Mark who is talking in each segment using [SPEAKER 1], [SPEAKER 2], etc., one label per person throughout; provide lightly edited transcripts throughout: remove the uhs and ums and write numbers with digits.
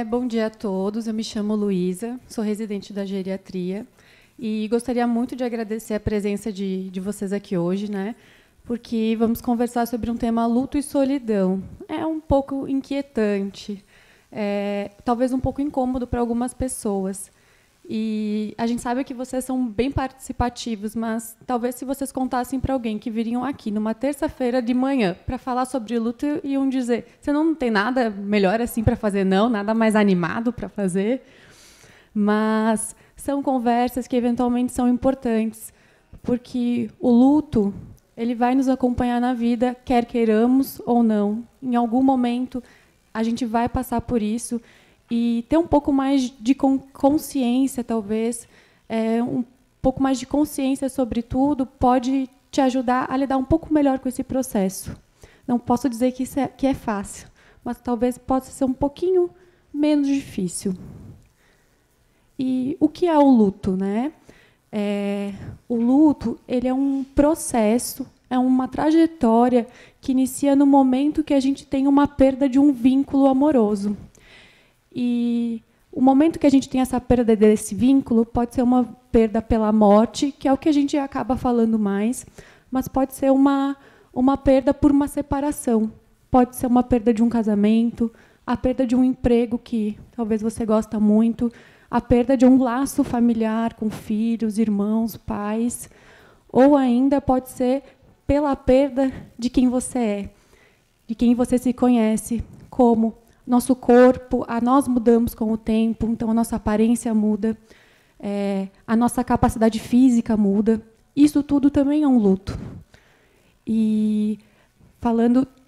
[SPEAKER 1] Bom dia a todos. Eu me chamo Luísa, sou residente da geriatria e gostaria muito de agradecer a presença de vocês aqui hoje, né? Porque vamos conversar sobre um tema luto e solidão. É um pouco inquietante, talvez um pouco incômodo para algumas pessoas. E a gente sabe que vocês são bem participativos, mas talvez se vocês contassem para alguém que viriam aqui numa terça-feira de manhã para falar sobre luto, iam dizer: você não tem nada melhor assim para fazer, não? Nada mais animado para fazer? Mas são conversas que eventualmente são importantes, porque o luto ele vai nos acompanhar na vida, quer queiramos ou não. Em algum momento a gente vai passar por isso. E ter um pouco mais de consciência, talvez, um pouco mais de consciência sobre tudo, pode te ajudar a lidar um pouco melhor com esse processo. Não posso dizer que é fácil, mas talvez possa ser um pouquinho menos difícil. E o que é o luto, né? O luto ele é um processo, é uma trajetória que inicia no momento que a gente tem uma perda de um vínculo amoroso. E o momento que a gente tem essa perda desse vínculo pode ser uma perda pela morte, que é o que a gente acaba falando mais, mas pode ser uma perda por uma separação. Pode ser uma perda de um casamento, a perda de um emprego que talvez você gosta muito, a perda de um laço familiar com filhos, irmãos, pais, ou ainda pode ser pela perda de quem você é, de quem você se conhece, como nosso corpo, nós mudamos com o tempo, então a nossa aparência muda, a nossa capacidade física muda. Isso tudo também é um luto. E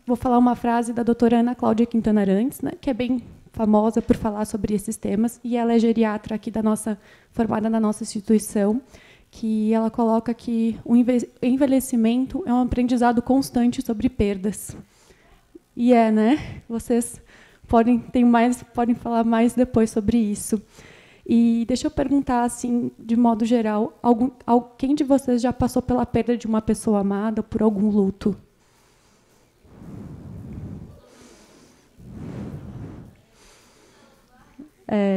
[SPEAKER 1] vou falar uma frase da doutora Ana Cláudia Quintana Arantes, né, que é bem famosa por falar sobre esses temas, e ela é geriatra aqui formada na nossa instituição, que ela coloca que o envelhecimento é um aprendizado constante sobre perdas. E né? Vocês podem falar mais depois sobre isso. E deixa eu perguntar, assim, de modo geral, quem de vocês já passou pela perda de uma pessoa amada por algum luto?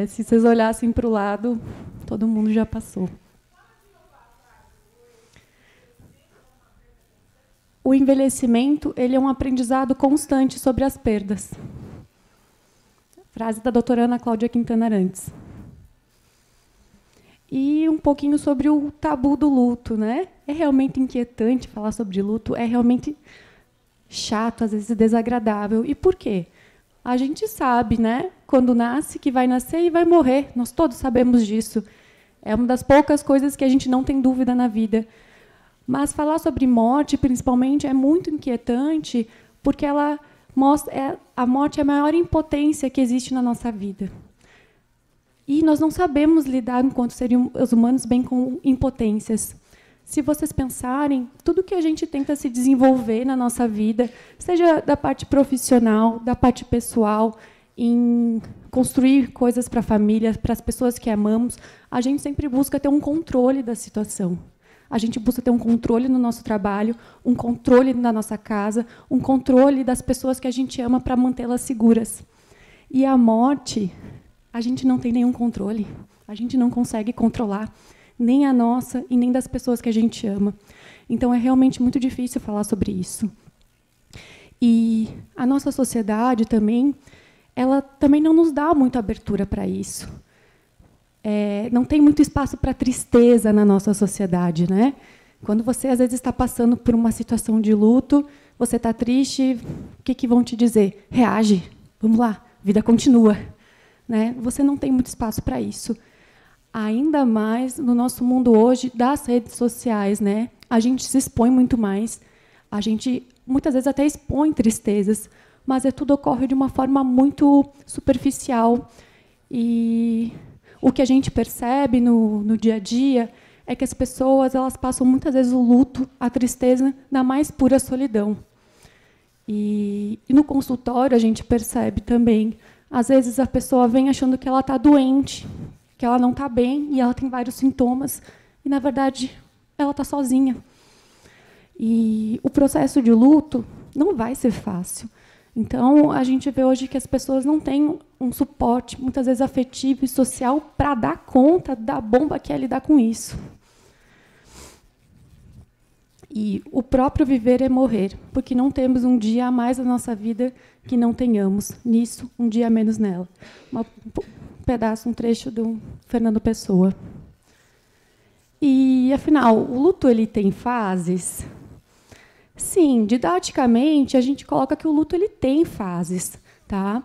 [SPEAKER 1] Se vocês olhassem para o lado, todo mundo já passou. O envelhecimento ele é um aprendizado constante sobre as perdas. Frase da doutora Ana Cláudia Quintana Arantes. E um pouquinho sobre o tabu do luto, né? É realmente inquietante falar sobre luto, é realmente chato, às vezes desagradável. E por quê? A gente sabe, né? Quando nasce, que vai nascer e vai morrer. Nós todos sabemos disso. É uma das poucas coisas que a gente não tem dúvida na vida. Mas falar sobre morte, principalmente, é muito inquietante, porque ela a morte é a maior impotência que existe na nossa vida. E nós não sabemos lidar, enquanto seres humanos, bem com impotências. Se vocês pensarem, tudo que a gente tenta se desenvolver na nossa vida, seja da parte profissional, da parte pessoal, em construir coisas para a família, para as pessoas que amamos, a gente sempre busca ter um controle da situação. A gente busca ter um controle no nosso trabalho, um controle na nossa casa, um controle das pessoas que a gente ama para mantê-las seguras. E a morte, a gente não tem nenhum controle. A gente não consegue controlar nem a nossa e nem das pessoas que a gente ama. Então, é realmente muito difícil falar sobre isso. E a nossa sociedade também, ela também não nos dá muita abertura para isso. Não tem muito espaço para tristeza na nossa sociedade, né? Quando você às vezes está passando por uma situação de luto, você está triste, o que vão te dizer? Reage, vamos lá, a vida continua, né? Você não tem muito espaço para isso. Ainda mais no nosso mundo hoje das redes sociais, né? A gente se expõe muito mais, a gente muitas vezes até expõe tristezas, mas tudo ocorre de uma forma muito superficial. E o que a gente percebe no dia a dia é que as pessoas elas passam muitas vezes o luto, a tristeza, na mais pura solidão. E no consultório a gente percebe também, às vezes a pessoa vem achando que ela está doente, que ela não está bem, e ela tem vários sintomas, e, na verdade, ela está sozinha. E o processo de luto não vai ser fácil. Então, a gente vê hoje que as pessoas não têm um suporte, muitas vezes afetivo e social, para dar conta da bomba que é lidar com isso. E o próprio viver é morrer, porque não temos um dia a mais na nossa vida que não tenhamos nisso, um dia a menos nela. Um pedaço, um trecho do Fernando Pessoa. E, afinal, o luto ele tem fases? Sim, didaticamente, a gente coloca que o luto ele tem fases. Tá?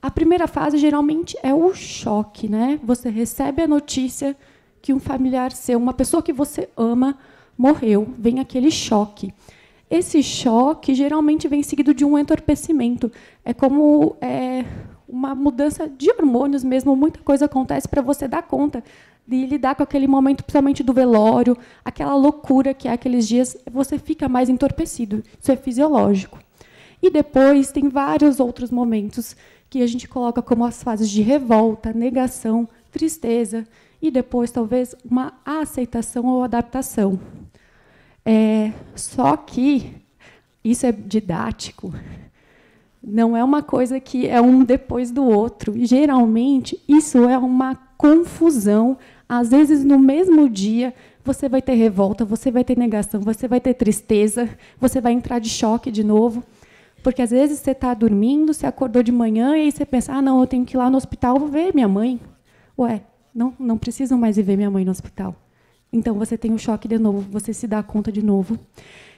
[SPEAKER 1] A primeira fase, geralmente, é o choque. Né? Você recebe a notícia que um familiar seu, uma pessoa que você ama, morreu. Vem aquele choque. Esse choque, geralmente, vem seguido de um entorpecimento. É como uma mudança de hormônios mesmo. Muita coisa acontece para você dar conta de lidar com aquele momento, principalmente do velório, aquela loucura que é aqueles dias, você fica mais entorpecido. Isso é fisiológico. E depois tem vários outros momentos que a gente coloca como as fases de revolta, negação, tristeza, e depois, talvez, uma aceitação ou adaptação. Só que isso é didático. Não é uma coisa que é um depois do outro. E, geralmente, isso é uma confusão. Às vezes, no mesmo dia, você vai ter revolta, você vai ter negação, você vai ter tristeza, você vai entrar de choque de novo. Porque, às vezes, você está dormindo, você acordou de manhã e aí você pensa, não, eu tenho que ir lá no hospital ver minha mãe. Ué, não preciso mais ir ver minha mãe no hospital. Então, você tem o choque de novo, você se dá conta de novo.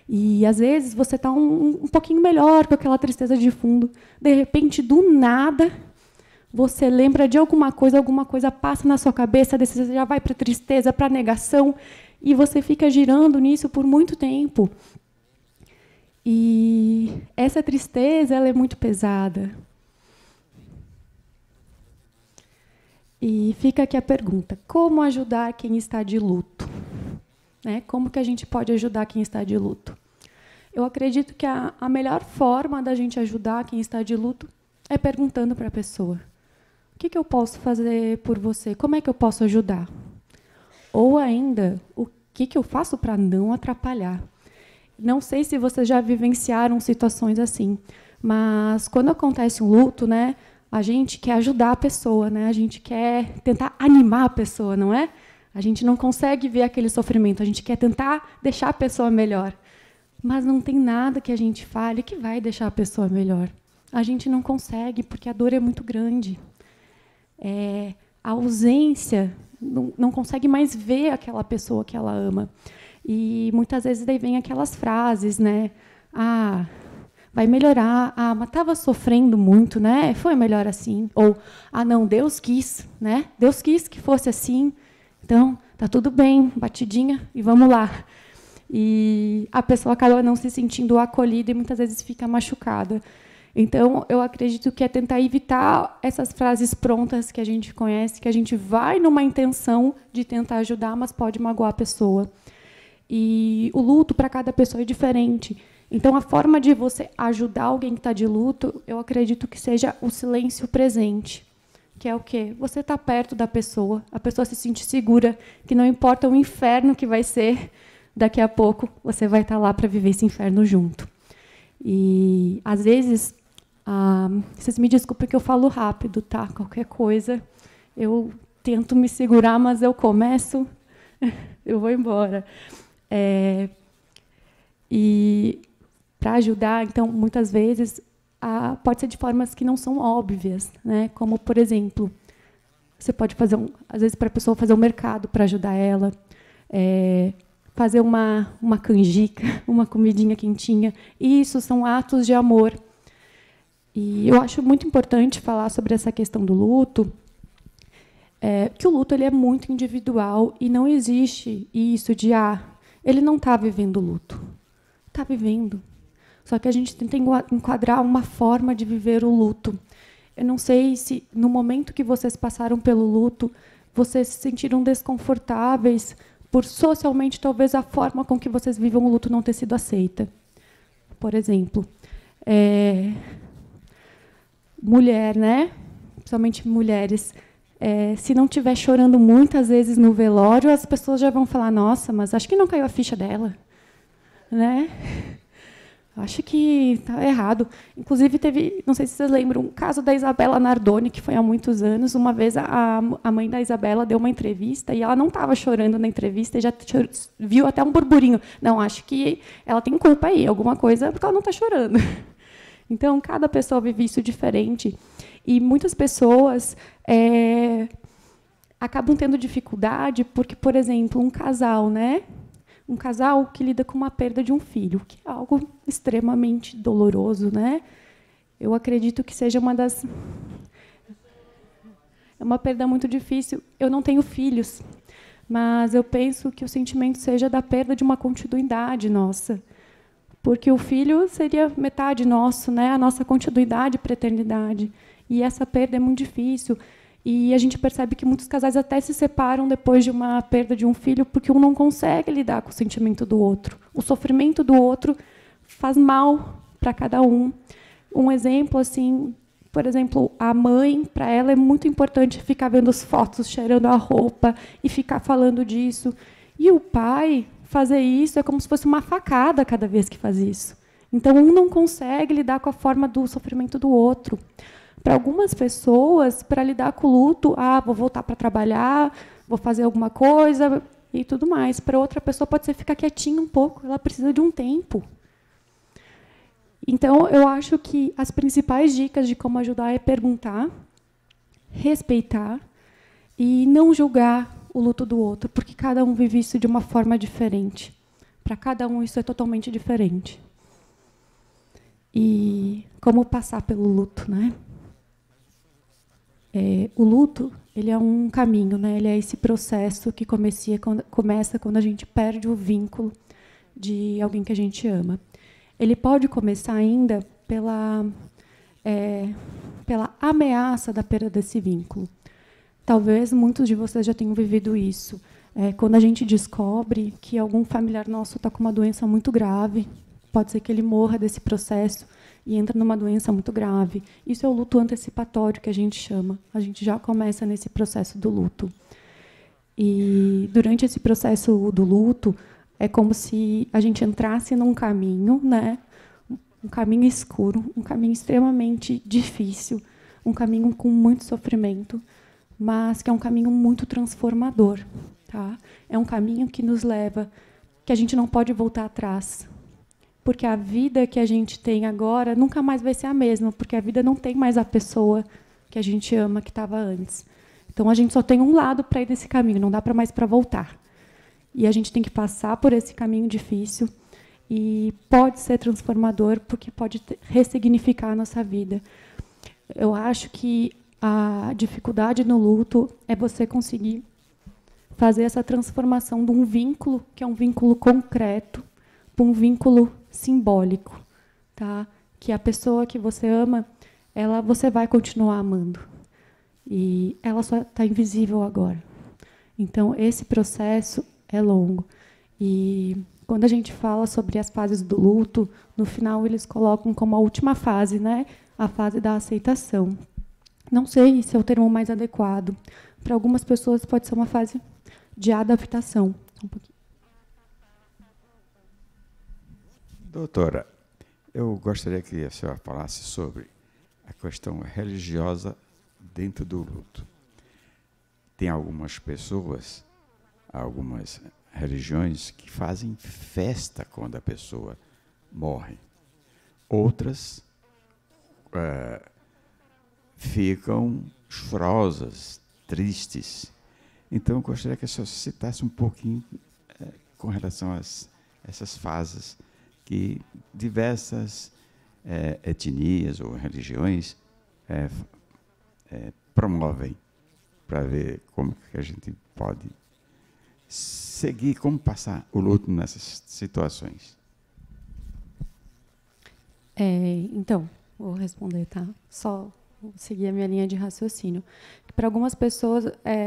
[SPEAKER 1] E, às vezes, você está um pouquinho melhor com aquela tristeza de fundo. De repente, do nada, você lembra de alguma coisa passa na sua cabeça, você já vai para a tristeza, para a negação, e você fica girando nisso por muito tempo. E essa tristeza ela é muito pesada. E fica aqui a pergunta, como ajudar quem está de luto? Como que a gente pode ajudar quem está de luto? Eu acredito que a melhor forma da gente ajudar quem está de luto é perguntando para a pessoa, o que eu posso fazer por você? Como é que eu posso ajudar? Ou ainda, o que eu faço para não atrapalhar? Não sei se vocês já vivenciaram situações assim, mas quando acontece um luto, a gente quer ajudar a pessoa, a gente quer tentar animar a pessoa, não é? A gente não consegue ver aquele sofrimento, a gente quer tentar deixar a pessoa melhor. Mas não tem nada que a gente fale que vai deixar a pessoa melhor. A gente não consegue, porque a dor é muito grande. A ausência, não consegue mais ver aquela pessoa que ela ama. E, muitas vezes, daí vem aquelas frases, vai melhorar, mas estava sofrendo muito, foi melhor assim. Ou, não, Deus quis, Deus quis que fosse assim. Então, está tudo bem, batidinha, e vamos lá. E a pessoa acaba não se sentindo acolhida e, muitas vezes, fica machucada. Então, eu acredito que é tentar evitar essas frases prontas que a gente conhece, que a gente vai numa intenção de tentar ajudar, mas pode magoar a pessoa. E o luto, para cada pessoa, é diferente. Então, a forma de você ajudar alguém que está de luto, eu acredito que seja o silêncio presente. Que é o quê? Você está perto da pessoa, a pessoa se sente segura, que não importa o inferno que vai ser, daqui a pouco você vai estar lá para viver esse inferno junto. E, às vezes, vocês me desculpem que eu falo rápido, tá? Qualquer coisa, eu tento me segurar, mas eu começo, eu vou embora. E, para ajudar, então, muitas vezes, pode ser de formas que não são óbvias, como, por exemplo, você pode fazer, às vezes, para a pessoa fazer um mercado para ajudar ela, fazer uma canjica, uma comidinha quentinha. Isso são atos de amor. E eu acho muito importante falar sobre essa questão do luto, que o luto ele é muito individual e não existe isso de ele não está vivendo luto. Está vivendo. Só que a gente tenta enquadrar uma forma de viver o luto. Eu não sei se, no momento que vocês passaram pelo luto, vocês se sentiram desconfortáveis por, socialmente, talvez, a forma com que vocês vivem o luto não ter sido aceita. Por exemplo, mulher, principalmente mulheres, se não estiver chorando muitas vezes no velório, as pessoas já vão falar, nossa, mas acho que não caiu a ficha dela. Acho que está errado. Inclusive, teve, não sei se vocês lembram, um caso da Isabela Nardoni, que foi há muitos anos. Uma vez a mãe da Isabela deu uma entrevista e ela não estava chorando na entrevista e já viu até um burburinho. Não, acho que ela tem culpa aí, alguma coisa, porque ela não está chorando. Então, cada pessoa vive isso diferente. E muitas pessoas acabam tendo dificuldade porque, por exemplo, um casal, né? Um casal que lida com uma perda de um filho, que é algo extremamente doloroso, né? Eu acredito que seja é uma perda muito difícil. Eu não tenho filhos, mas eu penso que o sentimento seja da perda de uma continuidade nossa, porque o filho seria metade nosso, né? A nossa continuidade para a eternidade. E essa perda é muito difícil. E a gente percebe que muitos casais até se separam depois de uma perda de um filho, porque um não consegue lidar com o sentimento do outro. O sofrimento do outro faz mal para cada um. Um exemplo, assim, por exemplo, a mãe, para ela é muito importante ficar vendo as fotos, cheirando a roupa e ficar falando disso. E o pai, fazer isso é como se fosse uma facada cada vez que faz isso. Então, um não consegue lidar com a forma do sofrimento do outro. Para algumas pessoas, para lidar com o luto, vou voltar para trabalhar, vou fazer alguma coisa e tudo mais. Para outra pessoa, pode ser ficar quietinha um pouco, ela precisa de um tempo. Então, eu acho que as principais dicas de como ajudar é perguntar, respeitar e não julgar o luto do outro, porque cada um vive isso de uma forma diferente. Para cada um, isso é totalmente diferente. E como passar pelo luto, né? O luto, ele é um caminho, né? Ele é esse processo que começa quando a gente perde o vínculo de alguém que a gente ama. Ele pode começar ainda pela ameaça da perda desse vínculo. Talvez muitos de vocês já tenham vivido isso. Quando a gente descobre que algum familiar nosso está com uma doença muito grave, pode ser que ele morra desse processo e entra numa doença muito grave. Isso é o luto antecipatório, que a gente chama. A gente já começa nesse processo do luto. E, durante esse processo do luto, é como se a gente entrasse num caminho, né? Um caminho escuro, um caminho extremamente difícil, um caminho com muito sofrimento, mas que é um caminho muito transformador. Tá? É um caminho que nos leva, que a gente não pode voltar atrás, porque a vida que a gente tem agora nunca mais vai ser a mesma, porque a vida não tem mais a pessoa que a gente ama que estava antes. Então, a gente só tem um lado para ir desse caminho, não dá mais para voltar. E a gente tem que passar por esse caminho difícil, e pode ser transformador, porque pode ressignificar a nossa vida. Eu acho que a dificuldade no luto é você conseguir fazer essa transformação de um vínculo, que é um vínculo concreto, para um vínculo simbólico, tá? Que a pessoa que você ama, você vai continuar amando. E ela só está invisível agora. Então, esse processo é longo. E quando a gente fala sobre as fases do luto, no final eles colocam como a última fase, né? A fase da aceitação. Não sei se é o termo mais adequado. Para algumas pessoas pode ser uma fase de adaptação. Um pouquinho.
[SPEAKER 2] Doutora, eu gostaria que a senhora falasse sobre a questão religiosa dentro do luto. Tem algumas pessoas, algumas religiões, que fazem festa quando a pessoa morre. Outras ficam chorosas, tristes. Então, eu gostaria que a senhora citasse um pouquinho com relação a essas fases que diversas etnias ou religiões promovem, para ver como que a gente pode seguir, como passar o luto nessas situações.
[SPEAKER 1] Então, vou responder, tá? Só seguir a minha linha de raciocínio. Para algumas pessoas,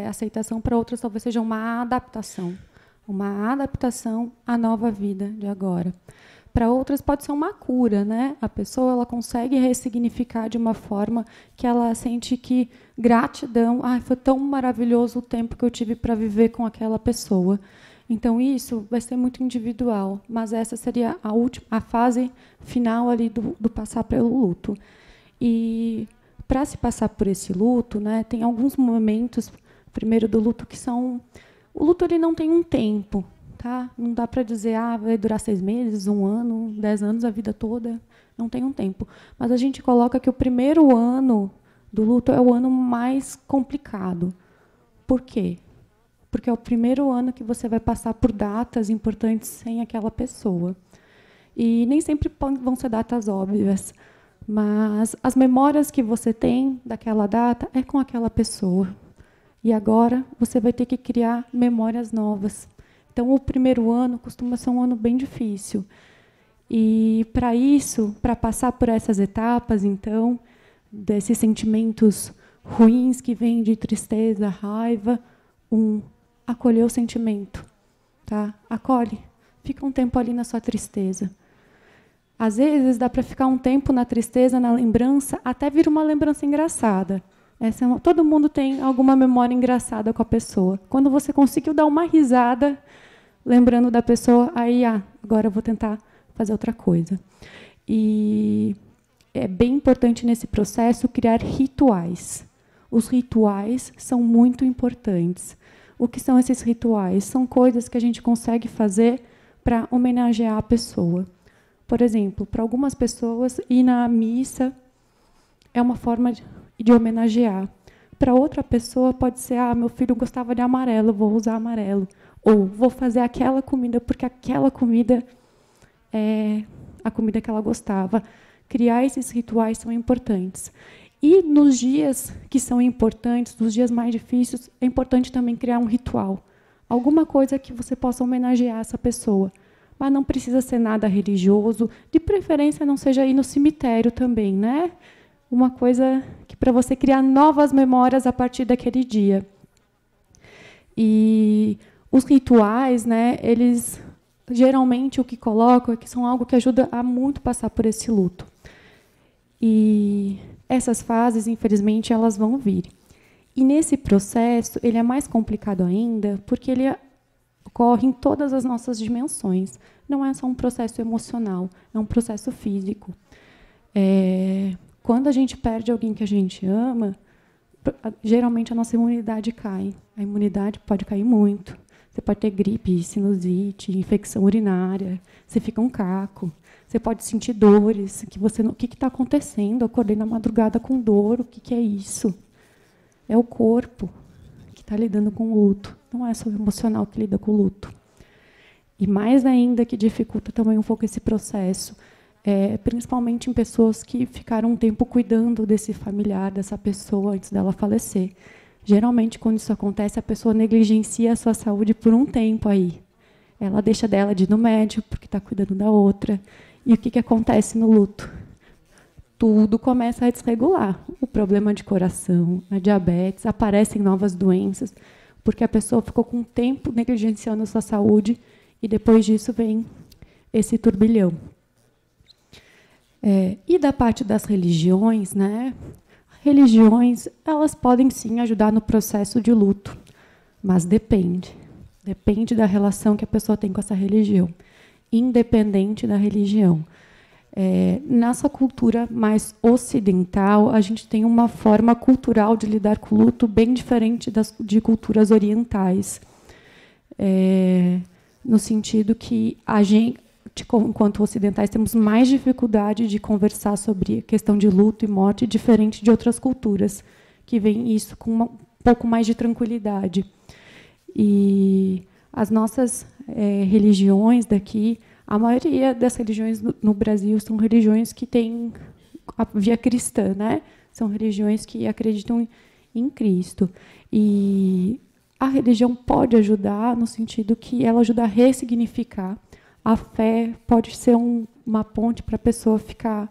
[SPEAKER 1] aceitação, para outras talvez seja uma adaptação à nova vida de agora. Para outras pode ser uma cura, né? A pessoa ela consegue ressignificar de uma forma que ela sente que gratidão, foi tão maravilhoso o tempo que eu tive para viver com aquela pessoa. Então, isso vai ser muito individual, mas essa seria a fase final ali do passar pelo luto. E, para se passar por esse luto, né, tem alguns momentos, primeiro do luto, que são... O luto ele não tem um tempo, tá? Não dá para dizer, vai durar 6 meses, 1 ano, 10 anos, a vida toda. Não tem um tempo. Mas a gente coloca que o primeiro ano do luto é o ano mais complicado. Por quê? Porque é o primeiro ano que você vai passar por datas importantes sem aquela pessoa. E nem sempre vão ser datas óbvias, mas as memórias que você tem daquela data é com aquela pessoa. E agora você vai ter que criar memórias novas. Então, o primeiro ano costuma ser um ano bem difícil. E, para isso, para passar por essas etapas, então, desses sentimentos ruins que vêm de tristeza, raiva, acolher o sentimento, tá? Acolhe, fica um tempo ali na sua tristeza. Às vezes dá para ficar um tempo na tristeza, na lembrança, até vir uma lembrança engraçada. Todo mundo tem alguma memória engraçada com a pessoa. Quando você conseguiu dar uma risada, lembrando da pessoa, aí agora eu vou tentar fazer outra coisa. E é bem importante nesse processo criar rituais. Os rituais são muito importantes. O que são esses rituais? São coisas que a gente consegue fazer para homenagear a pessoa. Por exemplo, para algumas pessoas, ir na missa é uma forma de homenagear. Para outra pessoa, pode ser, meu filho gostava de amarelo, vou usar amarelo. Ou vou fazer aquela comida, porque aquela comida é a comida que ela gostava. Criar esses rituais são importantes. E nos dias que são importantes, nos dias mais difíceis, é importante também criar um ritual. Alguma coisa que você possa homenagear essa pessoa. Mas não precisa ser nada religioso. De preferência, não seja ir no cemitério também, né? Uma coisa que para você criar novas memórias a partir daquele dia. E os rituais, né, eles geralmente o que colocam é que são algo que ajuda a muito passar por esse luto. E essas fases, infelizmente, elas vão vir. E nesse processo, ele é mais complicado ainda, porque ele ocorre em todas as nossas dimensões. Não é só um processo emocional, é um processo físico. Quando a gente perde alguém que a gente ama, geralmente a nossa imunidade cai. A imunidade pode cair muito. Você pode ter gripe, sinusite, infecção urinária, você fica um caco. Você pode sentir dores, o que está acontecendo? Eu acordei na madrugada com dor, o que é isso? É o corpo que está lidando com o luto, não é só o emocional que lida com o luto. E mais ainda que dificulta também um pouco esse processo, principalmente em pessoas que ficaram um tempo cuidando desse familiar, dessa pessoa, antes dela falecer. Geralmente, quando isso acontece, a pessoa negligencia a sua saúde por um tempo aí. Ela deixa dela de ir no médico, porque está cuidando da outra. E o que acontece no luto? Tudo começa a desregular. O problema de coração, a diabetes, aparecem novas doenças, porque a pessoa ficou com um tempo negligenciando a sua saúde e depois disso vem esse turbilhão. E da parte das religiões, né? Religiões, elas podem sim ajudar no processo de luto, mas depende. Depende da relação que a pessoa tem com essa religião, independente da religião. Nessa cultura mais ocidental, a gente tem uma forma cultural de lidar com o luto bem diferente de culturas orientais. No sentido que a gente, enquanto ocidentais, temos mais dificuldade de conversar sobre a questão de luto e morte, diferente de outras culturas, que veem isso com um pouco mais de tranquilidade. E as nossas religiões daqui, a maioria das religiões no Brasil são religiões que têm a via cristã, né? São religiões que acreditam em Cristo. E a religião pode ajudar no sentido que ela ajuda a ressignificar. A fé pode ser uma ponte para a pessoa ficar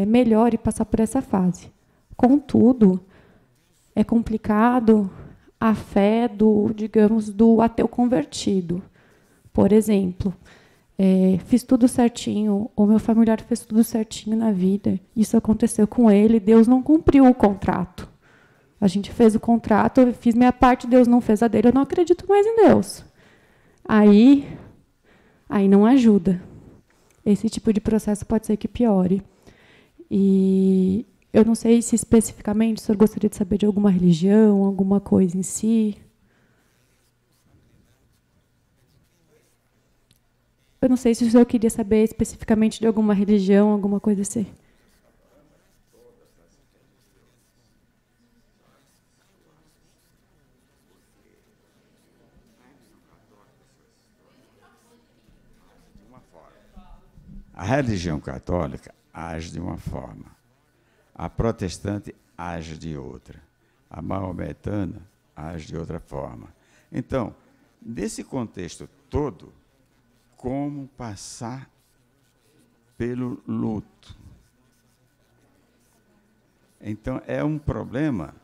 [SPEAKER 1] melhor e passar por essa fase. Contudo, é complicado a fé do ateu convertido. Por exemplo, fiz tudo certinho, ou meu familiar fez tudo certinho na vida, isso aconteceu com ele, Deus não cumpriu o contrato. A gente fez o contrato, eu fiz minha parte, Deus não fez a dele, eu não acredito mais em Deus. aí não ajuda. Esse tipo de processo pode ser que piore. E eu não sei se especificamente o senhor gostaria de saber de alguma religião, alguma coisa em si. Eu não sei se o senhor queria saber especificamente de alguma religião, alguma coisa assim.
[SPEAKER 2] A religião católica age de uma forma, a protestante age de outra, a maometana age de outra forma. Então, nesse contexto todo, como passar pelo luto? Então, é um problema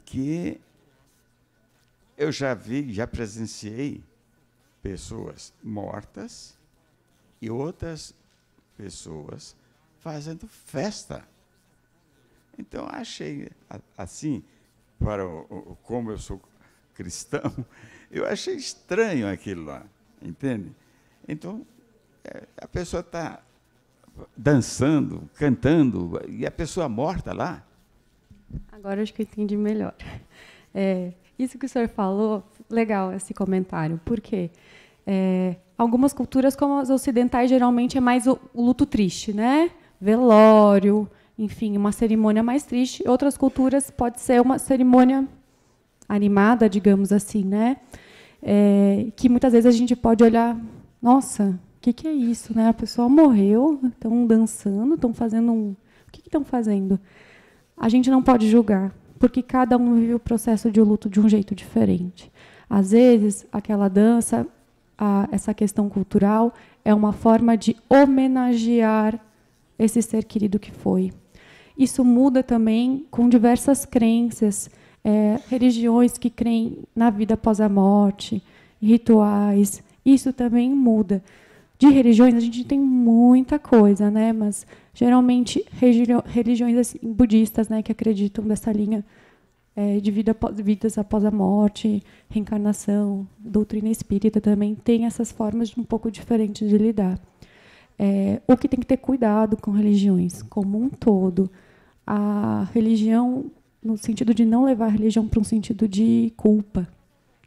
[SPEAKER 2] que eu já vi, já presenciei pessoas mortas e outras pessoas fazendo festa. Então, achei, assim, como eu sou cristão, eu achei estranho aquilo lá, entende? Então, a pessoa está dançando, cantando, e a pessoa morta lá.
[SPEAKER 1] Agora acho que eu entendi melhor. Isso que o senhor falou, legal esse comentário. Por quê? Algumas culturas, como as ocidentais, geralmente é mais o luto triste, né? Velório, enfim, uma cerimônia mais triste. Outras culturas pode ser uma cerimônia animada, digamos assim, né? Que muitas vezes a gente pode olhar, nossa, o que é isso, né? A pessoa morreu, estão dançando, estão fazendo o que estão fazendo? A gente não pode julgar, porque cada um vive o processo de luto de um jeito diferente. Às vezes, aquela dança, essa questão cultural, é uma forma de homenagear esse ser querido que foi. Isso muda também com diversas crenças, religiões que creem na vida após a morte, rituais. Isso também muda. De religiões, a gente tem muita coisa, né? Mas, geralmente, religiões assim, budistas, né, que acreditam dessa linha de vidas após a morte, reencarnação, doutrina espírita também tem essas formas um pouco diferentes de lidar. O que tem que ter cuidado com religiões, como um todo. A religião, no sentido de não levar a religião para um sentido de culpa,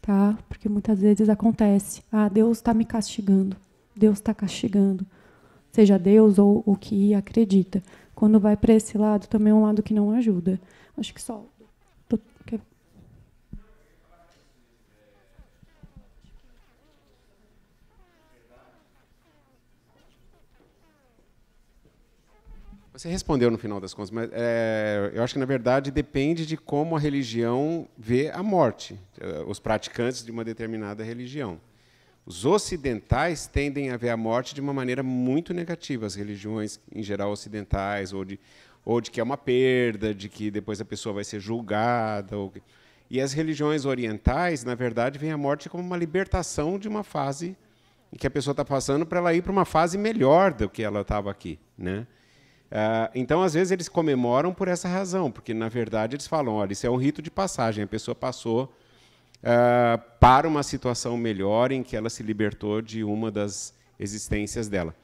[SPEAKER 1] tá? Porque muitas vezes acontece, Deus está me castigando, Deus está castigando, seja Deus ou o que acredita. Quando vai para esse lado, também é um lado que não ajuda. Acho que só...
[SPEAKER 3] Você respondeu no final das contas, mas eu acho que, na verdade, depende de como a religião vê a morte, os praticantes de uma determinada religião. Os ocidentais tendem a ver a morte de uma maneira muito negativa, as religiões, em geral, ocidentais, ou de que é uma perda, de que depois a pessoa vai ser julgada. E as religiões orientais, na verdade, veem a morte como uma libertação de uma fase em que a pessoa está passando para ela ir para uma fase melhor do que ela estava aqui, né? Então, às vezes, eles comemoram por essa razão, porque, na verdade, eles falam, olha, isso é um rito de passagem, a pessoa passou para uma situação melhor em que ela se libertou de uma das existências dela.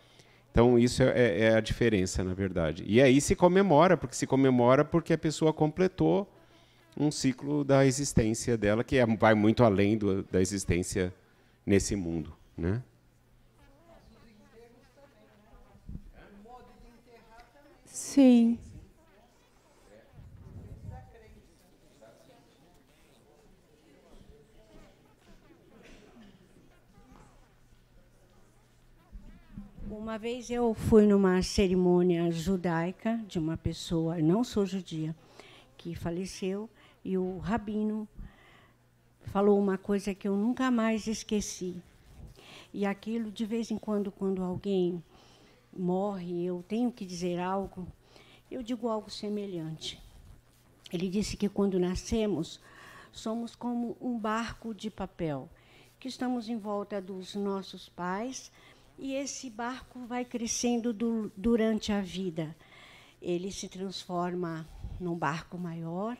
[SPEAKER 3] Então, isso é a diferença, na verdade. E aí se comemora porque a pessoa completou um ciclo da existência dela, que vai muito além da existência nesse mundo, né?
[SPEAKER 1] Sim.
[SPEAKER 4] Uma vez eu fui numa cerimônia judaica de uma pessoa, não sou judia, que faleceu, e o rabino falou uma coisa que eu nunca mais esqueci. E aquilo, de vez em quando alguém morre, eu tenho que dizer algo, eu digo algo semelhante. Ele disse que, quando nascemos, somos como um barco de papel, que estamos em volta dos nossos pais, e esse barco vai crescendo durante a vida. Ele se transforma num barco maior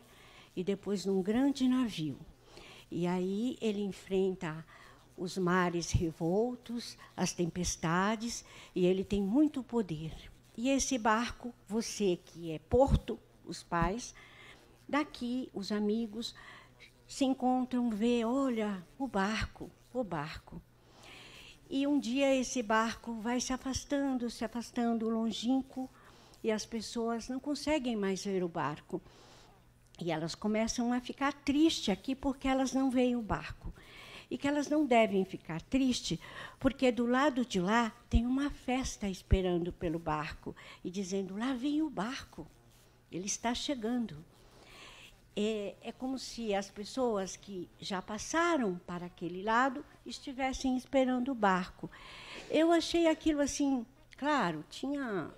[SPEAKER 4] e depois num grande navio. E aí ele enfrenta os mares revoltos, as tempestades, e ele tem muito poder. E esse barco, você que é Porto, os pais, daqui os amigos se encontram, vê, olha, o barco, o barco. E um dia esse barco vai se afastando, longínquo, e as pessoas não conseguem mais ver o barco. E elas começam a ficar tristes aqui porque elas não veem o barco. E que elas não devem ficar tristes, porque do lado de lá tem uma festa esperando pelo barco, e dizendo, lá vem o barco, ele está chegando. É como se as pessoas que já passaram para aquele lado estivessem esperando o barco. Eu achei aquilo assim, claro, tinha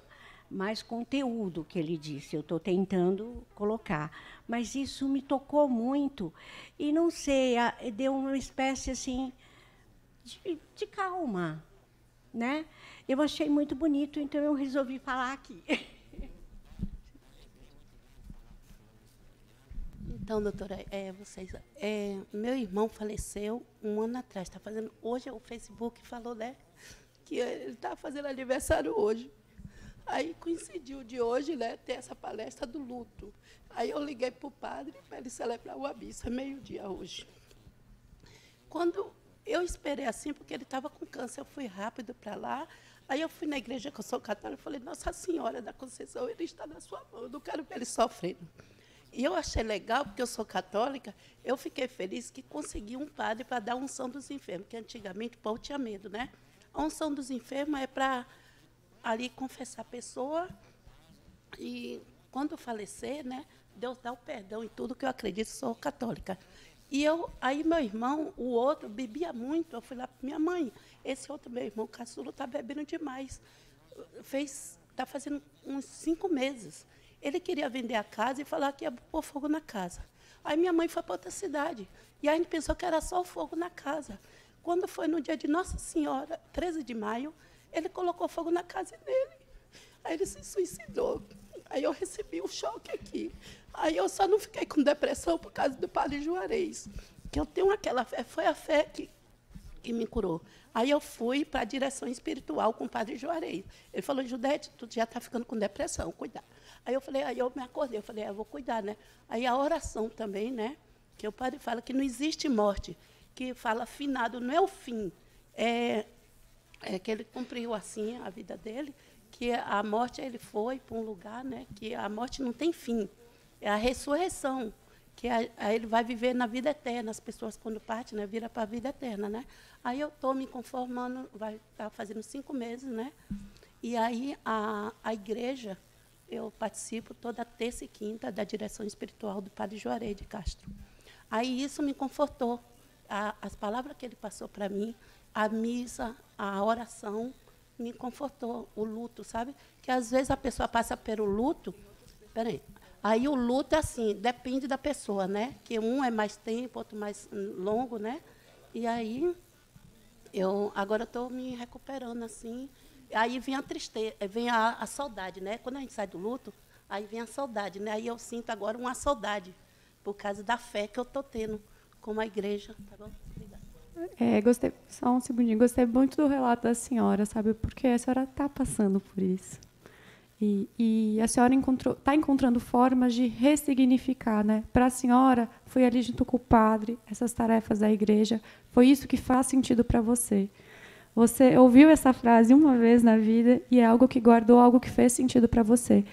[SPEAKER 4] mais conteúdo que ele disse, eu estou tentando colocar, mas isso me tocou muito e, não sei, deu uma espécie assim de calma, né? Eu achei muito bonito, então eu resolvi falar aqui.
[SPEAKER 5] Então, doutora, meu irmão faleceu um ano atrás. Hoje o Facebook falou, né, que ele está fazendo aniversário hoje. Aí coincidiu de hoje, né, ter essa palestra do luto. Aí eu liguei para o padre para ele celebrar uma missa, meio-dia hoje. Quando eu esperei assim, porque ele estava com câncer, eu fui rápido para lá. Aí eu fui na igreja, que eu sou católica, e falei, Nossa Senhora da Conceição, ele está na sua mão, eu não quero ver ele sofrendo. E eu achei legal, porque eu sou católica, eu fiquei feliz que consegui um padre para dar a unção dos enfermos, que antigamente o povo tinha medo, né? A unção dos enfermos é para ali confessar a pessoa e, quando falecer, né, Deus dá o perdão e tudo, que eu acredito, sou católica. E aí meu irmão, o outro, bebia muito, eu fui lá para minha mãe, esse outro meu irmão, caçula, está bebendo demais. Está fazendo uns 5 meses. Ele queria vender a casa e falar que ia pôr fogo na casa. Aí minha mãe foi para outra cidade. E aí a gente pensou que era só o fogo na casa. Quando foi no dia de Nossa Senhora, 13 de maio, ele colocou fogo na casa dele. Aí ele se suicidou. Aí eu recebi um choque aqui. Aí eu só não fiquei com depressão por causa do Padre Juarez. Que eu tenho aquela fé, foi a fé que me curou. Aí eu fui para a direção espiritual com o Padre Juarez. Ele falou, Judete, tu já está ficando com depressão, cuidado. Aí eu me acordei, eu falei, eu vou cuidar, né? Aí a oração também, né? Que o padre fala que não existe morte, que fala finado, não é o fim. É que ele cumpriu assim a vida dele, que a morte ele foi para um lugar, né? Que a morte não tem fim. É a ressurreição, que aí ele vai viver na vida eterna. As pessoas, quando partem, né, viram para a vida eterna, né? Aí eu estou me conformando, vai estar fazendo 5 meses, né? E aí a igreja, eu participo toda terça e quinta da direção espiritual do Padre Juarez de Castro. Aí isso me confortou. As palavras que ele passou para mim, a missa, a oração, me confortou. O luto, sabe? Que às vezes a pessoa passa pelo luto. Peraí. Aí o luto é assim, depende da pessoa, né? Que um é mais tempo, outro mais longo, né? E aí agora estou me recuperando assim. Aí vem a tristeza, vem a saudade, né? Quando a gente sai do luto, aí vem a saudade, né? Aí eu sinto agora uma saudade, por causa da fé que eu estou tendo com a igreja. Tá bom? Obrigada.
[SPEAKER 1] Gostei, só um segundinho, gostei muito do relato da senhora, sabe? Porque a senhora está passando por isso. E a senhora está encontrando formas de ressignificar, né? Para a senhora, foi ali junto com o padre, essas tarefas da igreja, foi isso que faz sentido para você. Você ouviu essa frase uma vez na vida e é algo que guardou, algo que fez sentido para você.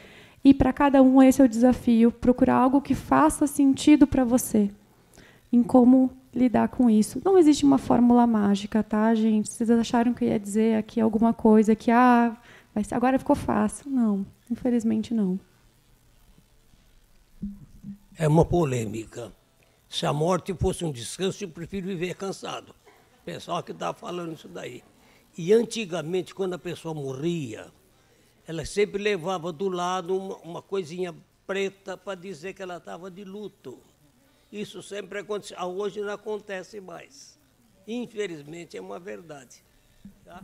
[SPEAKER 1] E para cada um esse é o desafio, procurar algo que faça sentido para você, em como lidar com isso. Não existe uma fórmula mágica, tá, gente? Vocês acharam que eu ia dizer aqui alguma coisa que agora ficou fácil. Não, infelizmente não.
[SPEAKER 6] É uma polêmica. Se a morte fosse um descanso, eu prefiro viver cansado. O pessoal que está falando isso daí. E antigamente, quando a pessoa morria, ela sempre levava do lado uma coisinha preta para dizer que ela estava de luto. Isso sempre aconteceu. Hoje não acontece mais. Infelizmente, é uma verdade. Tá?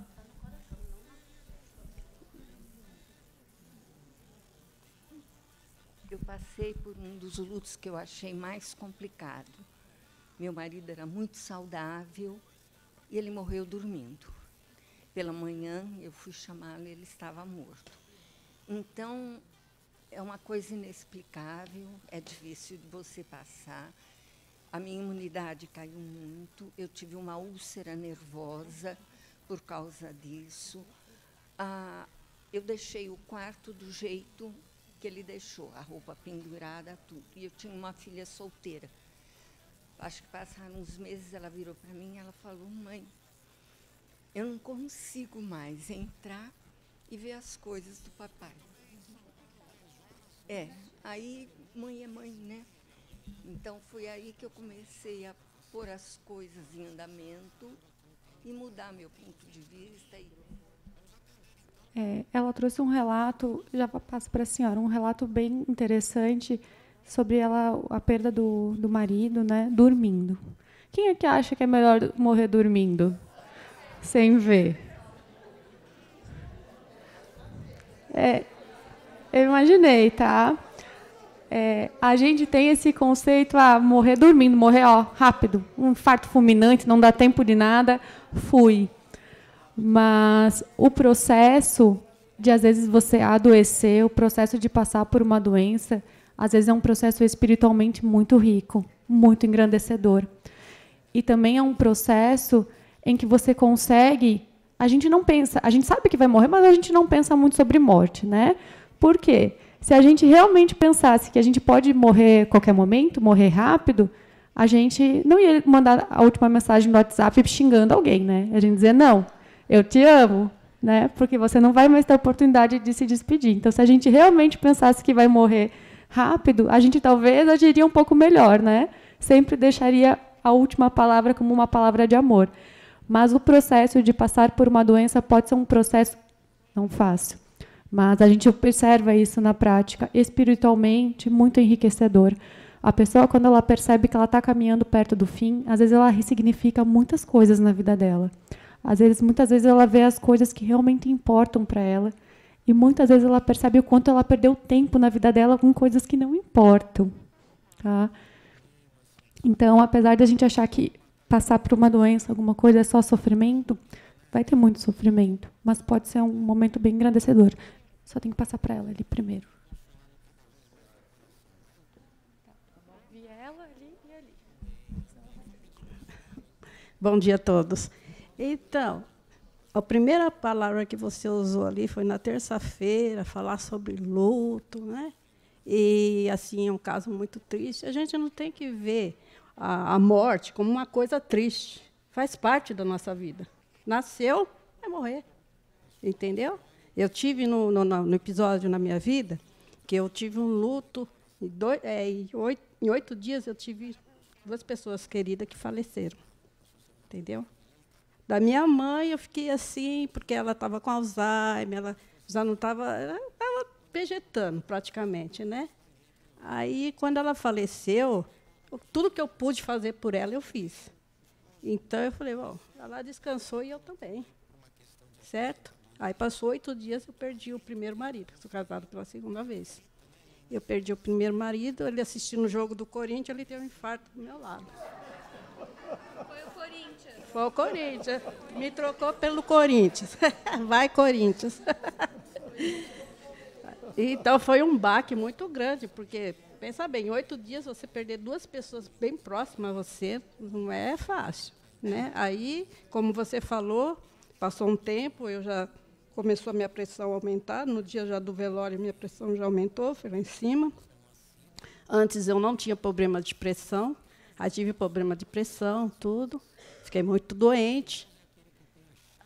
[SPEAKER 7] Eu passei por um dos lutos que eu achei mais complicado. Meu marido era muito saudável e ele morreu dormindo. Pela manhã, eu fui chamá-lo e ele estava morto. Então, é uma coisa inexplicável, é difícil de você passar. A minha imunidade caiu muito, eu tive uma úlcera nervosa por causa disso. Eu deixei o quarto do jeito que ele deixou, a roupa pendurada, tudo. E eu tinha uma filha solteira. Acho que passaram uns meses, ela virou para mim e ela falou: mãe, eu não consigo mais entrar e ver as coisas do papai. Aí mãe é mãe, né? Então, foi aí que eu comecei a pôr as coisas em andamento e mudar meu ponto de vista.
[SPEAKER 1] Ela trouxe um relato, já passo para a senhora, um relato bem interessante sobre a perda do marido, né, dormindo. Quem é que acha que é melhor morrer dormindo? Sem ver. Eu imaginei, tá? A gente tem esse conceito, morrer dormindo, morrer rápido, um infarto fulminante, não dá tempo de nada, fui. Mas o processo de, às vezes, você adoecer, o processo de passar por uma doença, às vezes é um processo espiritualmente muito rico, muito engrandecedor. E também é um processo em que você consegue... A gente não pensa, a gente sabe que vai morrer, mas a gente não pensa muito sobre morte, né? Por quê? Se a gente realmente pensasse que a gente pode morrer a qualquer momento, morrer rápido, a gente não ia mandar a última mensagem no WhatsApp xingando alguém, né? A gente dizer, não, eu te amo, né? Porque você não vai mais ter a oportunidade de se despedir. Então, se a gente realmente pensasse que vai morrer rápido, a gente talvez agiria um pouco melhor, né? Sempre deixaria a última palavra como uma palavra de amor. Mas o processo de passar por uma doença pode ser um processo não fácil. Mas a gente observa isso na prática, espiritualmente, muito enriquecedor. A pessoa, quando ela percebe que ela está caminhando perto do fim, às vezes ela ressignifica muitas coisas na vida dela. Muitas vezes ela vê as coisas que realmente importam para ela, e muitas vezes ela percebe o quanto ela perdeu tempo na vida dela com coisas que não importam. Tá? Então, apesar de a gente achar que passar por uma doença, alguma coisa, é só sofrimento, vai ter muito sofrimento, mas pode ser um momento bem engrandecedor. Só tem que passar para ela ali primeiro.
[SPEAKER 8] Vi ela ali e ali.
[SPEAKER 9] Bom dia a todos. Então, a primeira palavra que você usou ali foi na terça-feira, falar sobre luto, né? E, assim, é um caso muito triste. A gente não tem que ver a morte como uma coisa triste. Faz parte da nossa vida. Nasceu, vai morrer. Entendeu? Eu tive no episódio na minha vida que eu tive um luto. Em 8 dias eu tive 2 pessoas queridas que faleceram. Entendeu? Da minha mãe eu fiquei assim, porque ela estava com Alzheimer, ela já não estava... Ela estava vegetando praticamente, né? Aí, quando ela faleceu, tudo que eu pude fazer por ela, eu fiz. Então, eu falei, bom, ela descansou e eu também. Certo? Aí, passou 8 dias, eu perdi o primeiro marido. Sou casada pela 2ª vez. Eu perdi o primeiro marido, ele assistindo o jogo do Corinthians, ele teve um infarto do meu lado.
[SPEAKER 8] Foi o Corinthians.
[SPEAKER 9] Foi o Corinthians. Me trocou pelo Corinthians. Vai, Corinthians. Então, foi um baque muito grande, porque, pensa bem, 8 dias você perder 2 pessoas bem próximas a você, não é fácil. Né? Aí, como você falou, passou um tempo, começou a minha pressão a aumentar. No dia já do velório, minha pressão já aumentou, foi lá em cima. Antes, eu não tinha problema de pressão. Aí tive problema de pressão, tudo. Fiquei muito doente.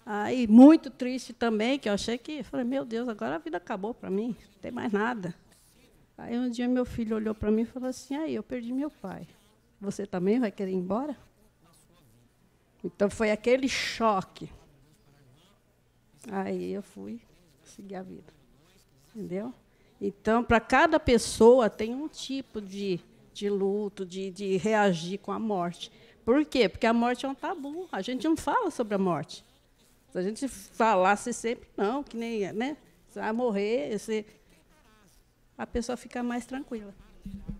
[SPEAKER 9] Aí, muito triste também, que eu achei que... Falei, meu Deus, agora a vida acabou para mim, não tem mais nada. Aí, um dia, meu filho olhou para mim e falou assim, aí, eu perdi meu pai. Você também vai querer ir embora? Então, foi aquele choque. Aí, eu fui seguir a vida. Entendeu? Então, para cada pessoa, tem um tipo de luto, de reagir com a morte. Por quê? Porque a morte é um tabu. A gente não fala sobre a morte. Se a gente falasse sempre, não, que nem, né? Você vai morrer, a pessoa fica mais tranquila.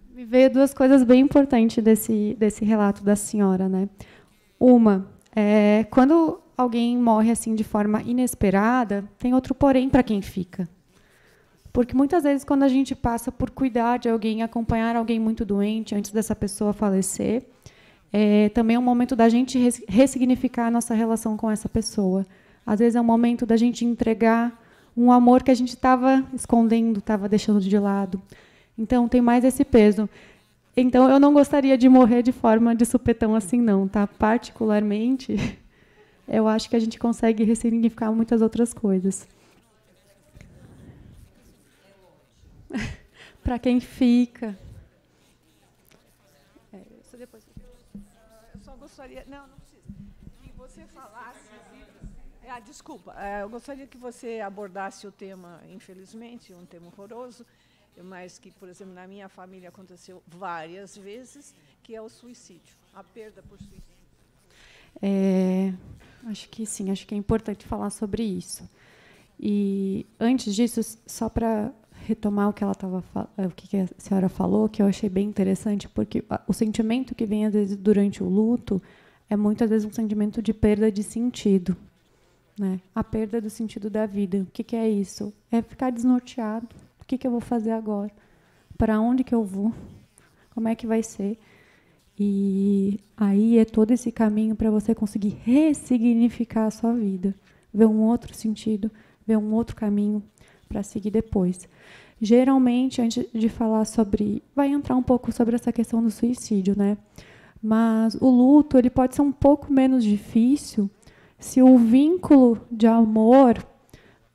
[SPEAKER 1] Me veio 2 coisas bem importantes desse relato da senhora, né? Uma, Quando alguém morre assim de forma inesperada, tem outro porém para quem fica. Porque muitas vezes, quando a gente passa por cuidar de alguém, acompanhar alguém muito doente antes dessa pessoa falecer, também é um momento da gente ressignificar a nossa relação com essa pessoa. Às vezes é um momento da gente entregar um amor que a gente estava escondendo, estava deixando de lado. Então, tem mais esse peso. Então, eu não gostaria de morrer de forma de supetão assim, não. Tá? Particularmente, eu acho que a gente consegue ressignificar muitas outras coisas. Para quem fica.
[SPEAKER 10] Eu só gostaria... Não precisa. Que você falasse... desculpa. Eu gostaria que você abordasse o tema, infelizmente, um tema horroroso, mas que, por exemplo, na minha família aconteceu várias vezes, que é o suicídio, a perda por suicídio.
[SPEAKER 1] Acho que sim, acho que é importante falar sobre isso. E, antes disso, só para retomar o que a senhora falou, que eu achei bem interessante, porque o sentimento que vem, às vezes, durante o luto é, muitas vezes, um sentimento de perda de sentido. Né? A perda do sentido da vida. O que é isso? É ficar desnorteado. O que eu vou fazer agora? Para onde que eu vou? Como é que vai ser? E aí é todo esse caminho para você conseguir ressignificar a sua vida. Ver um outro sentido, ver um outro caminho para seguir depois. Geralmente, antes de falar sobre... Vai entrar um pouco sobre essa questão do suicídio, né? Mas o luto ele pode ser um pouco menos difícil se o vínculo de amor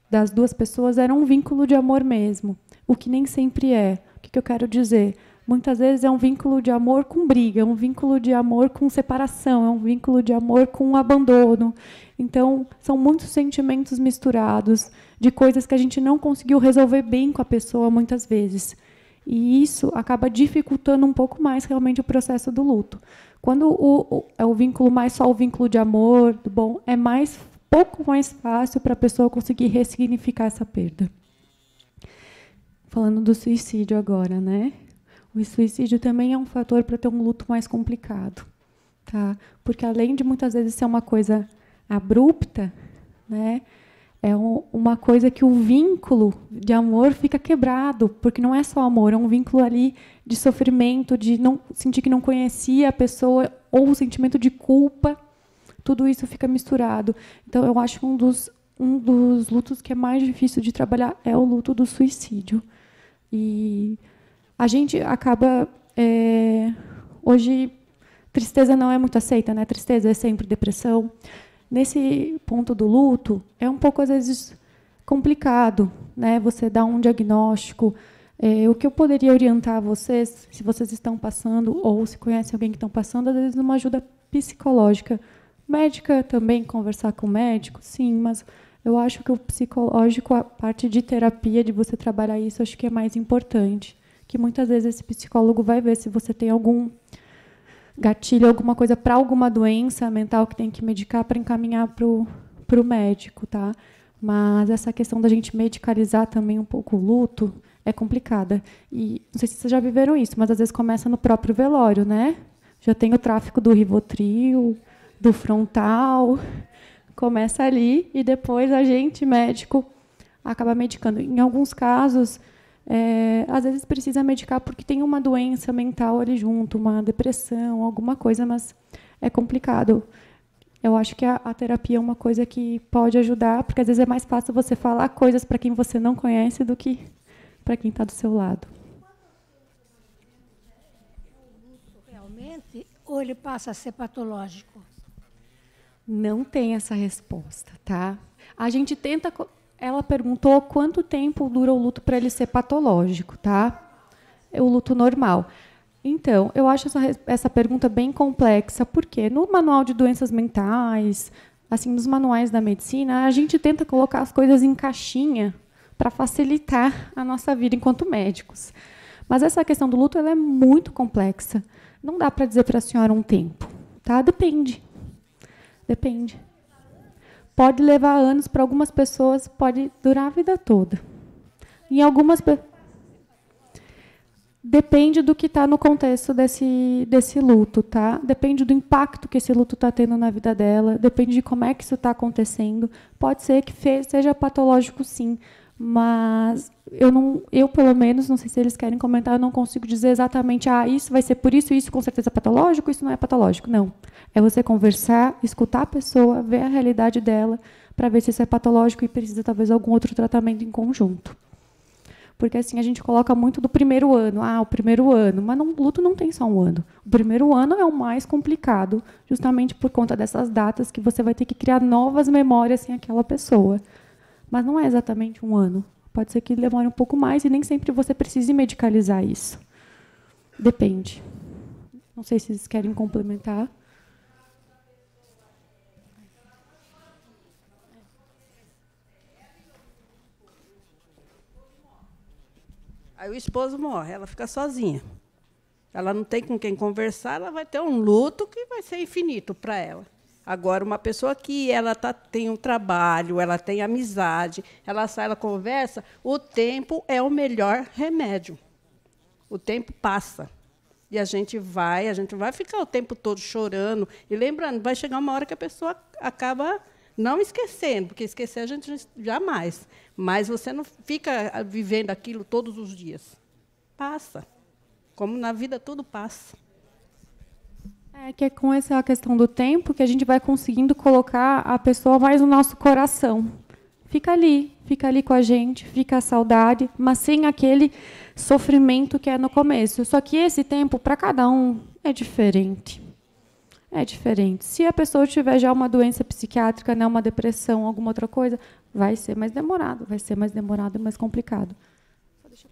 [SPEAKER 1] das duas pessoas era um vínculo de amor mesmo, o que nem sempre é. O que eu quero dizer? Muitas vezes é um vínculo de amor com briga, é um vínculo de amor com separação, é um vínculo de amor com abandono. Então, são muitos sentimentos misturados, de coisas que a gente não conseguiu resolver bem com a pessoa, muitas vezes. E isso acaba dificultando um pouco mais, realmente, o processo do luto. Quando é o vínculo mais só o vínculo de amor, bom, é pouco mais fácil para a pessoa conseguir ressignificar essa perda. Falando do suicídio agora, né? O suicídio também é um fator para ter um luto mais complicado, tá? Porque além de muitas vezes ser uma coisa abrupta, né? É uma coisa que o vínculo de amor fica quebrado, porque não é só amor, é um vínculo ali de sofrimento, de não sentir que não conhecia a pessoa, ou o sentimento de culpa, tudo isso fica misturado. Então, eu acho que um dos lutos que é mais difícil de trabalhar é o luto do suicídio. E a gente acaba... hoje, tristeza não é muito aceita, né? Tristeza é sempre depressão. Nesse ponto do luto, é um pouco, às vezes, complicado, né? Você dar um diagnóstico. O que eu poderia orientar vocês, se vocês estão passando, ou se conhecem alguém que estão passando, às vezes, uma ajuda psicológica. Médica também, conversar com o médico, sim, mas eu acho que o psicológico, a parte de terapia, de você trabalhar isso, acho que é mais importante. Que muitas vezes esse psicólogo vai ver se você tem algum gatilho, alguma coisa para alguma doença mental que tem que medicar para encaminhar para o médico, tá? Mas essa questão da gente medicalizar também um pouco o luto é complicada. E não sei se vocês já viveram isso, mas às vezes começa no próprio velório, né? Já tem o tráfico do Rivotril, do Frontal, começa ali e depois a gente, médico, acaba medicando. Em alguns casos, às vezes precisa medicar porque tem uma doença mental ali junto, uma depressão, alguma coisa, mas é complicado. Eu acho que a terapia é uma coisa que pode ajudar, porque às vezes é mais fácil você falar coisas para quem você não conhece do que para quem está do seu lado.
[SPEAKER 11] Realmente, ou ele passa a ser patológico?
[SPEAKER 1] Não tem essa resposta, tá? A gente tenta... Ela perguntou quanto tempo dura o luto para ele ser patológico, tá? É o luto normal. Então, eu acho essa pergunta bem complexa, porque no manual de doenças mentais, assim, nos manuais da medicina, a gente tenta colocar as coisas em caixinha para facilitar a nossa vida enquanto médicos. Mas essa questão do luto ela é muito complexa. Não dá para dizer para a senhora um tempo, tá? Depende. Depende. Pode levar anos, para algumas pessoas pode durar a vida toda. Em algumas Depende do que está no contexto desse luto, tá? Depende do impacto que esse luto está tendo na vida dela, depende de como é que isso está acontecendo. Pode ser que seja patológico, sim, mas eu, pelo menos, não sei se eles querem comentar, eu não consigo dizer exatamente, isso vai ser por isso com certeza é patológico, isso não é patológico. Não. É você conversar, escutar a pessoa, ver a realidade dela, para ver se isso é patológico e precisa, talvez, algum outro tratamento em conjunto. Porque assim, a gente coloca muito do primeiro ano. O primeiro ano. Mas o luto não tem só um ano. O primeiro ano é o mais complicado, justamente por conta dessas datas que você vai ter que criar novas memórias em aquela pessoa. Mas não é exatamente um ano. Pode ser que demore um pouco mais e nem sempre você precise medicalizar isso. Depende. Não sei se vocês querem complementar.
[SPEAKER 9] Aí o esposo morre, ela fica sozinha. Ela não tem com quem conversar, ela vai ter um luto que vai ser infinito para ela. Agora, uma pessoa que ela tem um trabalho, ela tem amizade, ela sai, ela conversa, o tempo é o melhor remédio. O tempo passa. E a gente vai ficar o tempo todo chorando e lembrando. Vai chegar uma hora que a pessoa acaba não esquecendo, porque esquecer a gente jamais. Mas você não fica vivendo aquilo todos os dias. Passa. Como na vida tudo passa.
[SPEAKER 1] Que é com essa questão do tempo que a gente vai conseguindo colocar a pessoa mais no nosso coração. Fica ali com a gente, fica a saudade, mas sem aquele sofrimento que é no começo. Só que esse tempo, para cada um, é diferente. É diferente. Se a pessoa tiver já uma doença psiquiátrica, né, uma depressão, alguma outra coisa, vai ser mais demorado e mais complicado. Só deixa o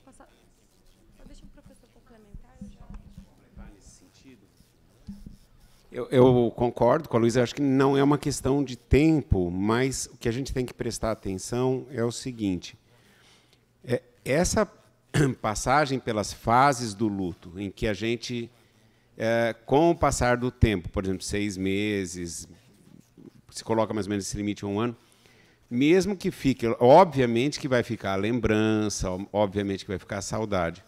[SPEAKER 1] professor complementar.
[SPEAKER 3] Nesse sentido, eu concordo com a Luísa, acho que não é uma questão de tempo, mas o que a gente tem que prestar atenção é o seguinte, essa passagem pelas fases do luto, em que a gente, com o passar do tempo, por exemplo, 6 meses, se coloca mais ou menos esse limite 1 ano, mesmo que fique, obviamente que vai ficar a lembrança, obviamente que vai ficar a saudade,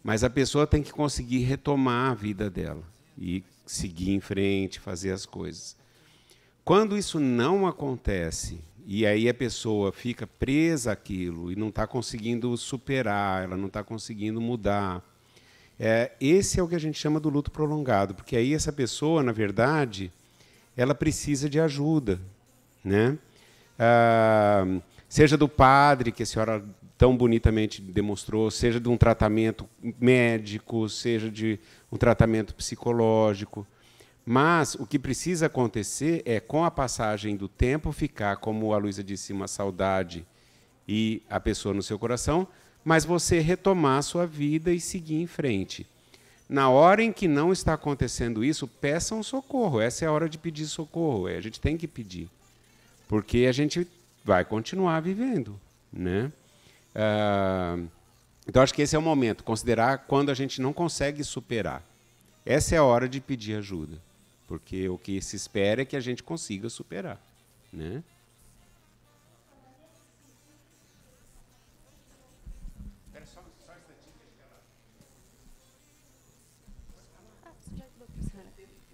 [SPEAKER 3] mas a pessoa tem que conseguir retomar a vida dela e seguir em frente, fazer as coisas. Quando isso não acontece, e aí a pessoa fica presa àquilo e não está conseguindo superar, ela não está conseguindo mudar, esse é o que a gente chama do luto prolongado, porque aí essa pessoa, na verdade, ela precisa de ajuda, né? Seja do padre, que a senhora tão bonitamente demonstrou, seja de um tratamento médico, seja de um tratamento psicológico. Mas o que precisa acontecer é, com a passagem do tempo, ficar, como a Luísa disse, uma saudade e a pessoa no seu coração, mas você retomar a sua vida e seguir em frente. Na hora em que não está acontecendo isso, peçam socorro. Essa é a hora de pedir socorro. A gente tem que pedir, porque a gente vai continuar vivendo, né? Então, acho que esse é o momento, considerar quando a gente não consegue superar. Essa é a hora de pedir ajuda, porque o que se espera é que a gente consiga superar, né?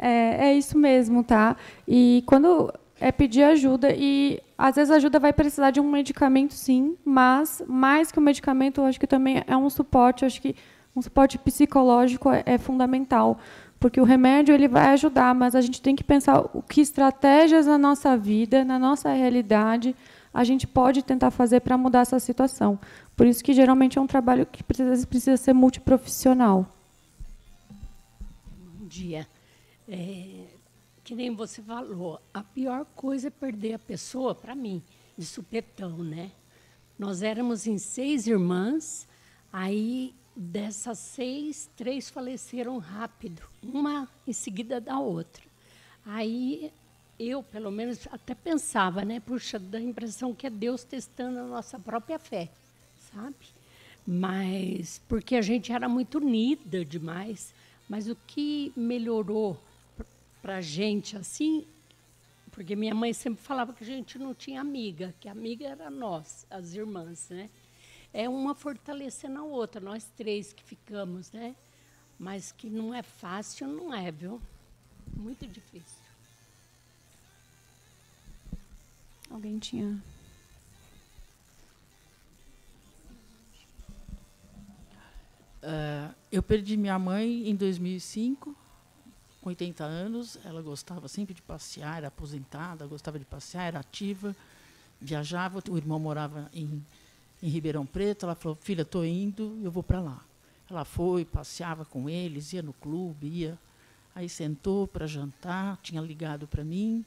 [SPEAKER 1] É isso mesmo, tá? E quando pedir ajuda, e às vezes a ajuda vai precisar de um medicamento, sim, mas mais que o medicamento, eu acho que também é um suporte, acho que um suporte psicológico é fundamental, porque o remédio ele vai ajudar, mas a gente tem que pensar o que estratégias na nossa vida, na nossa realidade, a gente pode tentar fazer para mudar essa situação. Por isso que geralmente é um trabalho que precisa ser multiprofissional.
[SPEAKER 11] Bom dia. Que nem você falou, a pior coisa é perder a pessoa, para mim, de supetão, né? Nós éramos em 6 irmãs, aí dessas 6, 3 faleceram rápido, uma em seguida da outra. Aí eu, pelo menos, até pensava, né? Puxa, dá a impressão que é Deus testando a nossa própria fé, sabe? Mas, porque a gente era muito unida demais, mas o que melhorou para a gente, assim, porque minha mãe sempre falava que a gente não tinha amiga, que a amiga era nós, as irmãs, né? é uma fortalecendo a outra, nós três que ficamos, né? Mas que não é fácil, não é, viu? Muito difícil.
[SPEAKER 1] Alguém tinha...
[SPEAKER 12] Eu perdi minha mãe em 2005, com 80 anos. Ela gostava sempre de passear, era aposentada, gostava de passear, era ativa, viajava. O irmão morava em Ribeirão Preto. Ela falou, filha, estou indo, eu vou para lá. Ela foi, passeava com eles, ia no clube, ia. Aí sentou para jantar, tinha ligado para mim.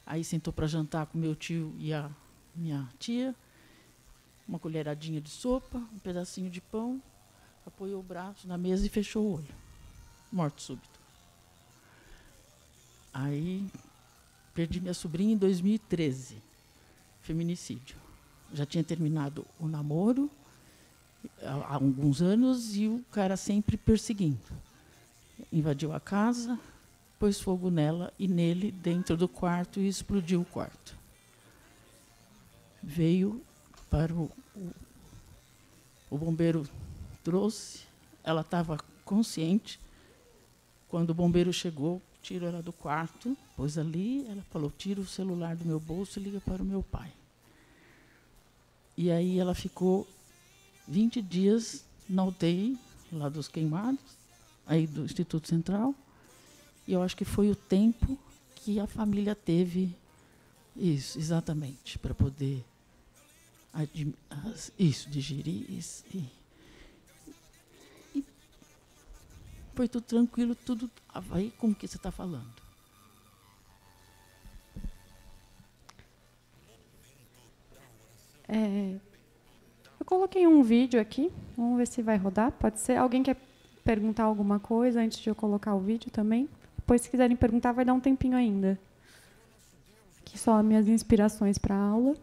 [SPEAKER 12] Aí sentou para jantar com meu tio e a minha tia. Uma colheradinha de sopa, um pedacinho de pão. Apoiou o braço na mesa e fechou o olho. Morte súbita. Aí, perdi minha sobrinha em 2013. Feminicídio. Já tinha terminado o namoro há alguns anos e o cara sempre perseguindo. Invadiu a casa, pôs fogo nela e nele dentro do quarto e explodiu o quarto. Veio para o bombeiro, trouxe, ela estava consciente. Quando o bombeiro chegou, tirou ela do quarto, pôs ali, ela falou, tira o celular do meu bolso e liga para o meu pai. E aí ela ficou 20 dias na UTI, lá dos Queimados, aí do Instituto Central, e eu acho que foi o tempo que a família teve isso, exatamente, para poder digerir isso. E foi tudo tranquilo, tudo aí com o que você está falando.
[SPEAKER 1] Eu coloquei um vídeo aqui, vamos ver se vai rodar, pode ser. Alguém quer perguntar alguma coisa antes de eu colocar o vídeo também? Depois, se quiserem perguntar, vai dar um tempinho ainda. Aqui só as minhas inspirações para a aula.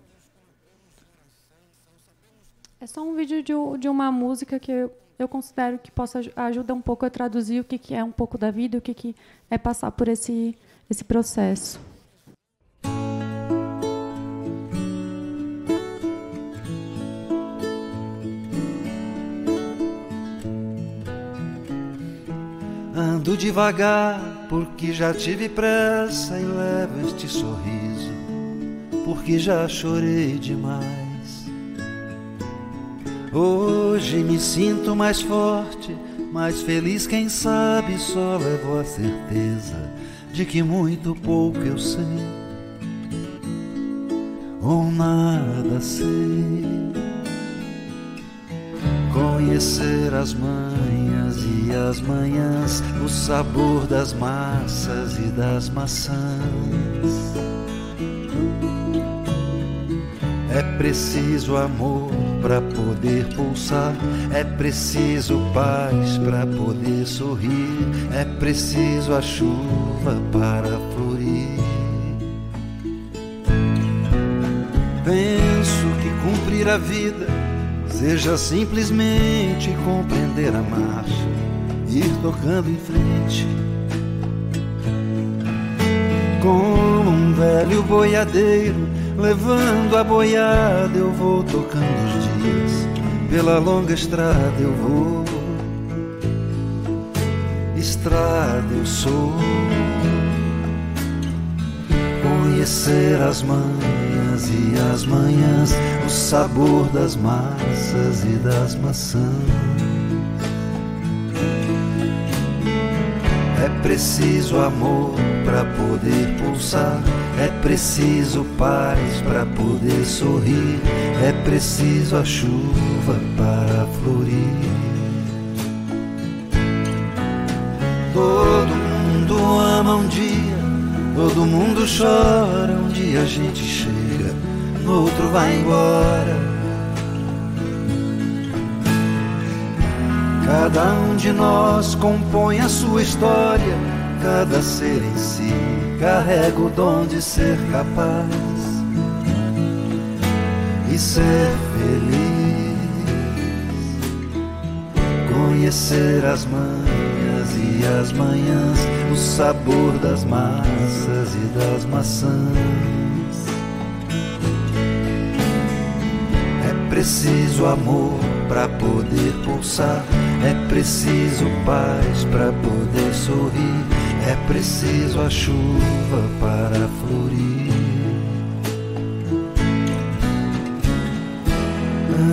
[SPEAKER 1] É só um vídeo de uma música que eu considero que possa ajudar um pouco a traduzir o que é um pouco da vida, o que é passar por esse processo.
[SPEAKER 13] Ando devagar porque já tive pressa e levo este sorriso porque já chorei demais. Hoje me sinto mais forte, mais feliz, quem sabe só levo a certeza de que muito pouco eu sei ou nada sei. Conhecer as manhas e as manhãs, o sabor das massas e das maçãs. É preciso amor para poder pulsar, é preciso paz para poder sorrir, é preciso a chuva para florir. Penso que cumprir a vida seja simplesmente compreender a marcha, ir tocando em frente. Como um velho boiadeiro, levando a boiada, eu vou tocando os dias. Pela longa estrada eu vou, estrada eu sou. Conhecer as manhas e as manhãs, o sabor das massas e das maçãs. É preciso amor para poder pulsar, é preciso paz para poder sorrir, é preciso a chuva para florir. Todo mundo ama um dia, todo mundo chora, um dia a gente chega, no outro vai embora. Cada um de nós compõe a sua história, cada ser em si carrega o dom de ser capaz e ser feliz. Conhecer as manhas e as manhãs, o sabor das massas e das maçãs. É preciso amor para poder pulsar, é preciso paz para poder sorrir, é preciso a chuva para florir.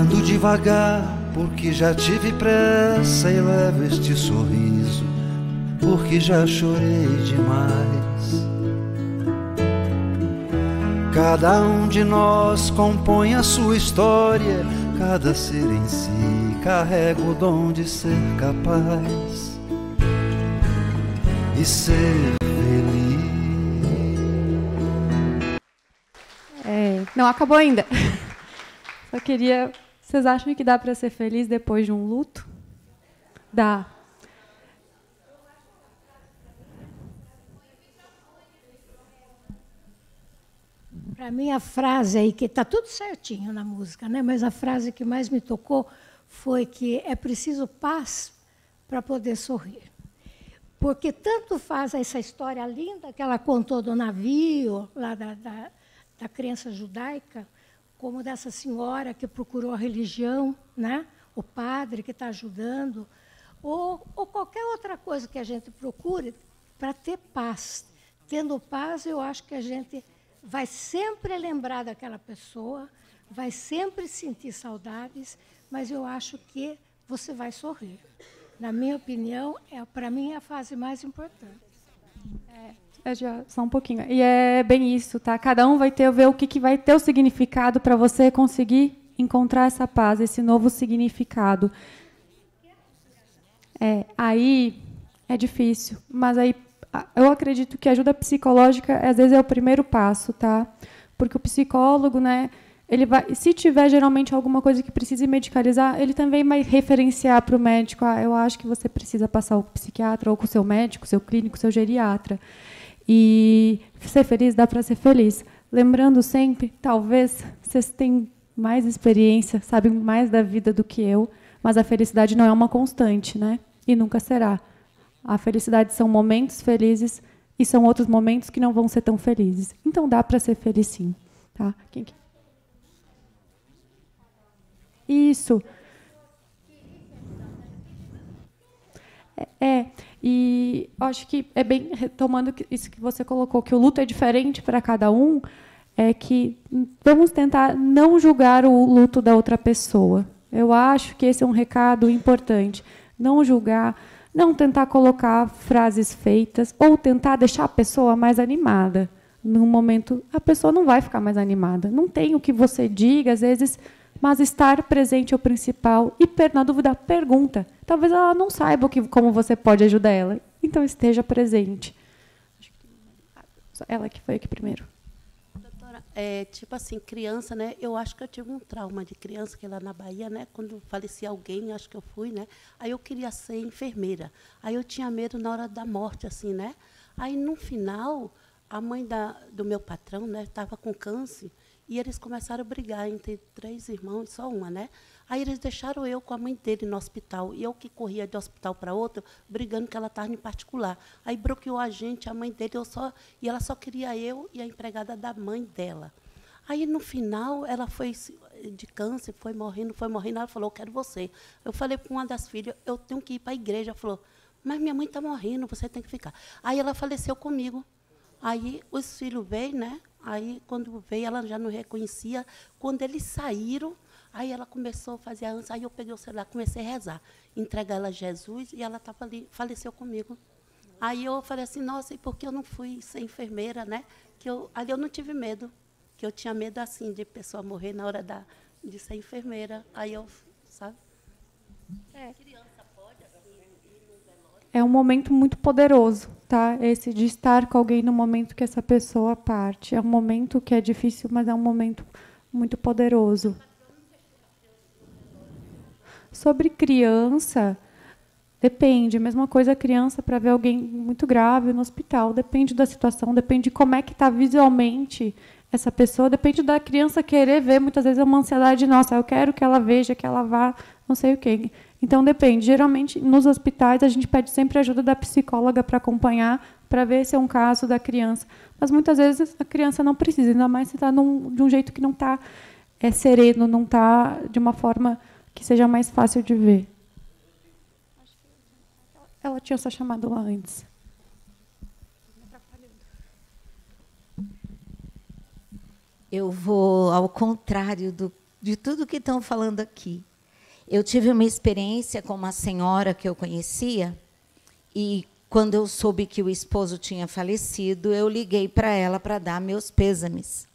[SPEAKER 13] Ando devagar porque já tive pressa e levo este sorriso porque já chorei demais. Cada um de nós compõe a sua história, cada ser em si carrega o dom de ser capaz e ser feliz.
[SPEAKER 1] Não acabou ainda. Só queria... Vocês acham que dá para ser feliz depois de um luto? Dá.
[SPEAKER 14] Para mim, a frase aí, que está tudo certinho na música, né? Mas a frase que mais me tocou foi que é preciso paz para poder sorrir. Porque tanto faz essa história linda que ela contou do navio, lá da crença judaica, como dessa senhora que procurou a religião, né? O padre que está ajudando, ou qualquer outra coisa que a gente procure para ter paz. Tendo paz, eu acho que a gente vai sempre lembrar daquela pessoa, vai sempre sentir saudades, mas eu acho que você vai sorrir. Na minha opinião, para mim, é a fase mais importante.
[SPEAKER 1] Só um pouquinho. E é bem isso, tá? Cada um vai ver o que vai ter o significado para você conseguir encontrar essa paz, esse novo significado. Aí é difícil, mas aí eu acredito que a ajuda psicológica às vezes é o primeiro passo, tá? Porque o psicólogo, né, ele vai, se tiver geralmente alguma coisa que precise medicalizar, ele também vai referenciar para o médico. Eu acho que você precisa passar o psiquiatra ou com o seu médico, seu clínico, seu geriatra. E ser feliz dá para ser feliz. Lembrando sempre, talvez vocês tenham mais experiência, sabem mais da vida do que eu, mas a felicidade não é uma constante, né? E nunca será. A felicidade são momentos felizes e são outros momentos que não vão ser tão felizes. Então dá para ser feliz sim. Tá? Isso. E acho que é bem, retomando isso que você colocou, que o luto é diferente para cada um, é que vamos tentar não julgar o luto da outra pessoa. Eu acho que esse é um recado importante. Não julgar, não tentar colocar frases feitas ou tentar deixar a pessoa mais animada. Num momento, a pessoa não vai ficar mais animada. Não tem o que você diga, às vezes, mas estar presente é o principal. E, na dúvida, pergunta. Talvez ela não saiba como você pode ajudar ela. Então, esteja presente. Ela que foi aqui primeiro.
[SPEAKER 5] Doutora, tipo assim, criança, né? Eu acho que eu tive um trauma de criança, que lá na Bahia, né? Quando falecia alguém, acho que eu fui, né? Aí eu queria ser enfermeira. Aí eu tinha medo na hora da morte, assim, né? Aí, no final, a mãe do meu patrão, né? Estava com câncer. E eles começaram a brigar entre 3 irmãos, só uma, né? Aí eles deixaram eu com a mãe dele no hospital. E eu que corria de hospital para outro, brigando que ela estava em particular. Aí bloqueou a gente, a mãe dele, e ela só queria eu e a empregada da mãe dela. Aí, no final, ela foi de câncer, foi morrendo. Ela falou, eu quero você. Eu falei para uma das filhas, eu tenho que ir para a igreja. Ela falou, mas minha mãe está morrendo, você tem que ficar. Aí ela faleceu comigo. Aí os filhos veio, né? Aí, quando veio, ela já não reconhecia. Quando eles saíram, aí ela começou a fazer a ânsia. Aí eu peguei o celular, comecei a rezar, entregar ela a Jesus, e ela estava ali, faleceu comigo. Aí eu falei assim, nossa, e por que eu não fui ser enfermeira, né? Ali eu não tive medo, que eu tinha medo, assim, de pessoa morrer na hora de ser enfermeira. Aí eu, sabe?
[SPEAKER 1] É um momento muito poderoso, tá? Esse de estar com alguém no momento que essa pessoa parte. É um momento que é difícil, mas é um momento muito poderoso. Sobre criança, depende. Mesma coisa criança para ver alguém muito grave no hospital. Depende da situação, depende de como é que está visualmente essa pessoa. Depende da criança querer ver. Muitas vezes é uma ansiedade nossa. Eu quero que ela veja, que ela vá, não sei o quê. Então, depende. Geralmente, nos hospitais, a gente pede sempre ajuda da psicóloga para acompanhar, para ver se é um caso da criança. Mas, muitas vezes, a criança não precisa, ainda mais se está de um jeito que não está é sereno, não está de uma forma que seja mais fácil de ver. Ela tinha só chamado lá antes.
[SPEAKER 15] Eu vou ao contrário de tudo que estão falando aqui. Eu tive uma experiência com uma senhora que eu conhecia, e quando eu soube que o esposo tinha falecido, eu liguei para ela para dar meus pêsames.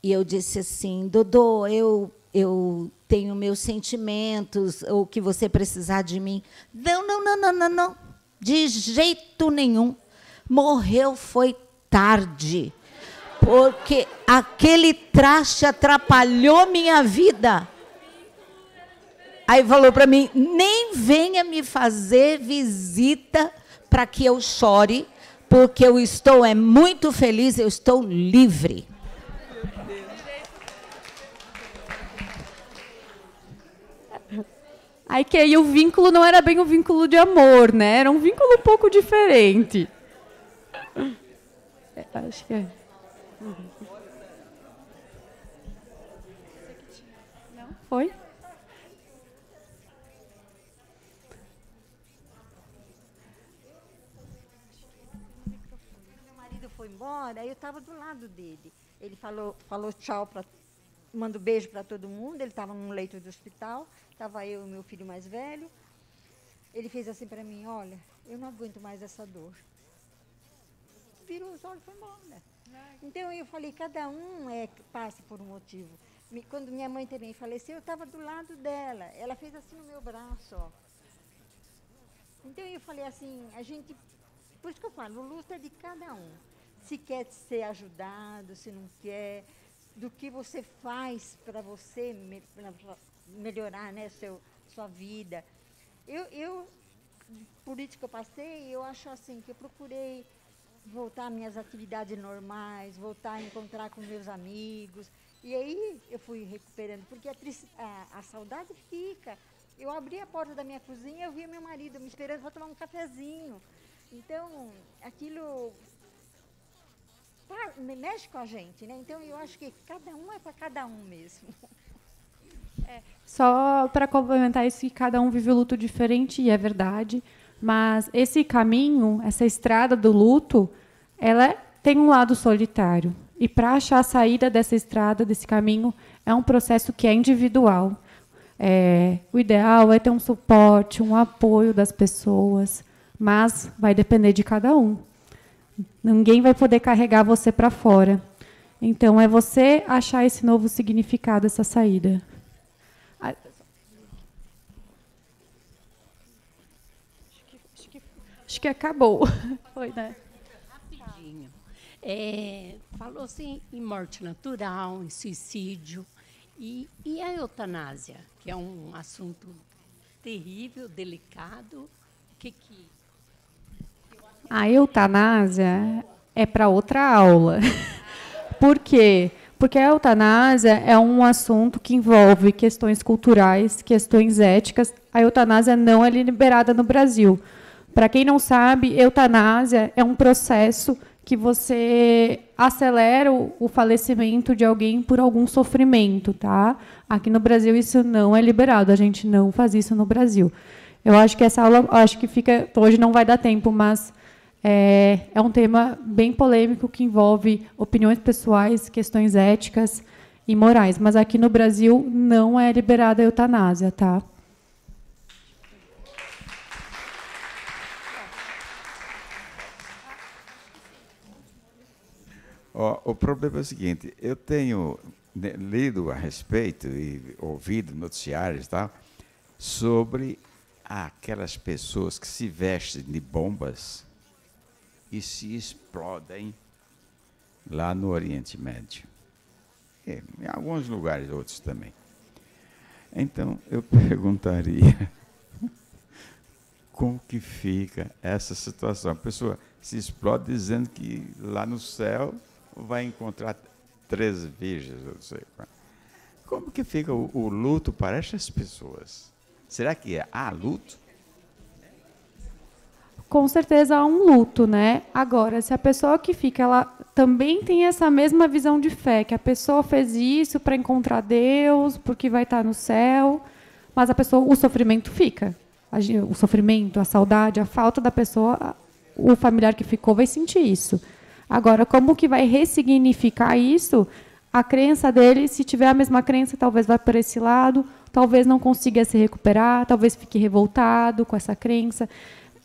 [SPEAKER 15] E eu disse assim: Dodô, eu tenho meus sentimentos, ou o que você precisar de mim. Não, de jeito nenhum. Morreu foi tarde, porque aquele traste atrapalhou minha vida. Aí falou para mim: nem venha me fazer visita para que eu chore, porque eu estou muito feliz, eu estou livre.
[SPEAKER 1] Aí que aí o vínculo não era bem um vínculo de amor, né? Era um vínculo um pouco diferente. Acho que é. Não? Foi?
[SPEAKER 7] Meu marido foi embora, aí eu estava do lado dele. Ele falou tchau, manda um beijo para todo mundo. Ele estava num leito de hospital, estava eu e meu filho mais velho. Ele fez assim para mim: olha, eu não aguento mais essa dor. Virou os olhos e foi embora. Então eu falei, cada um passa por um motivo. Quando minha mãe também faleceu, eu estava do lado dela. Ela fez assim no meu braço, ó. Então eu falei assim, por isso que eu falo, o luto é de cada um. Se quer ser ajudado, se não quer, do que você faz para você melhorar, né, sua vida. Por isso que eu passei, eu acho assim, que eu procurei voltar às minhas atividades normais, voltar a encontrar com meus amigos. E aí eu fui recuperando, porque a saudade fica. Eu abri a porta da minha cozinha, eu via meu marido me esperando para tomar um cafezinho. Então, aquilo mexe com a gente, né? Então, eu acho que cada um é para cada um mesmo.
[SPEAKER 1] Só para complementar isso, que cada um vive o luto diferente, e é verdade. Mas esse caminho, essa estrada do luto, ela tem um lado solitário. E para achar a saída dessa estrada, desse caminho, é um processo que é individual. O ideal é ter um suporte, um apoio das pessoas, mas vai depender de cada um. Ninguém vai poder carregar você para fora. Então, é você achar esse novo significado, essa saída. Acho que acabou. Foi, né?
[SPEAKER 11] Rapidinho. Falou assim em morte natural, em suicídio. E a eutanásia, que é um assunto terrível, delicado.
[SPEAKER 1] A eutanásia é para outra aula. Por quê? Porque a eutanásia é um assunto que envolve questões culturais, questões éticas. A eutanásia não é liberada no Brasil. Para quem não sabe, eutanásia é um processo que você acelera o falecimento de alguém por algum sofrimento, tá? Aqui no Brasil isso não é liberado, a gente não faz isso no Brasil. Eu acho que essa aula, hoje não vai dar tempo, mas é um tema bem polêmico que envolve opiniões pessoais, questões éticas e morais, mas aqui no Brasil não é liberada a eutanásia, tá?
[SPEAKER 2] O problema é o seguinte: eu tenho lido a respeito e ouvido noticiários e tal, sobre aquelas pessoas que se vestem de bombas e se explodem lá no Oriente Médio. Em alguns lugares, outros também. Então, eu perguntaria como que fica essa situação. A pessoa se explode dizendo que lá no céu vai encontrar 13 virgens, eu não sei. Como que fica o luto para essas pessoas? Será que há luto?
[SPEAKER 1] Com certeza há um luto, né? Agora, se a pessoa que fica, ela também tem essa mesma visão de fé, que a pessoa fez isso para encontrar Deus, porque vai estar no céu, mas o sofrimento fica. O sofrimento, a saudade, a falta da pessoa, o familiar que ficou vai sentir isso. Agora, como que vai ressignificar isso? A crença dele, se tiver a mesma crença, talvez vá por esse lado, talvez não consiga se recuperar, talvez fique revoltado com essa crença.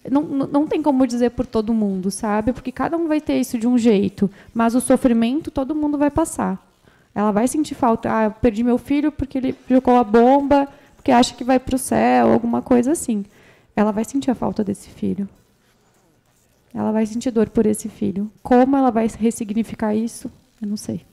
[SPEAKER 1] Não tem como dizer por todo mundo, sabe? Porque cada um vai ter isso de um jeito, mas o sofrimento todo mundo vai passar. Ela vai sentir falta. Eu perdi meu filho porque ele jogou a bomba, porque acha que vai para o céu, alguma coisa assim. Ela vai sentir a falta desse filho. Ela vai sentir dor por esse filho. Como ela vai ressignificar isso? Eu não sei.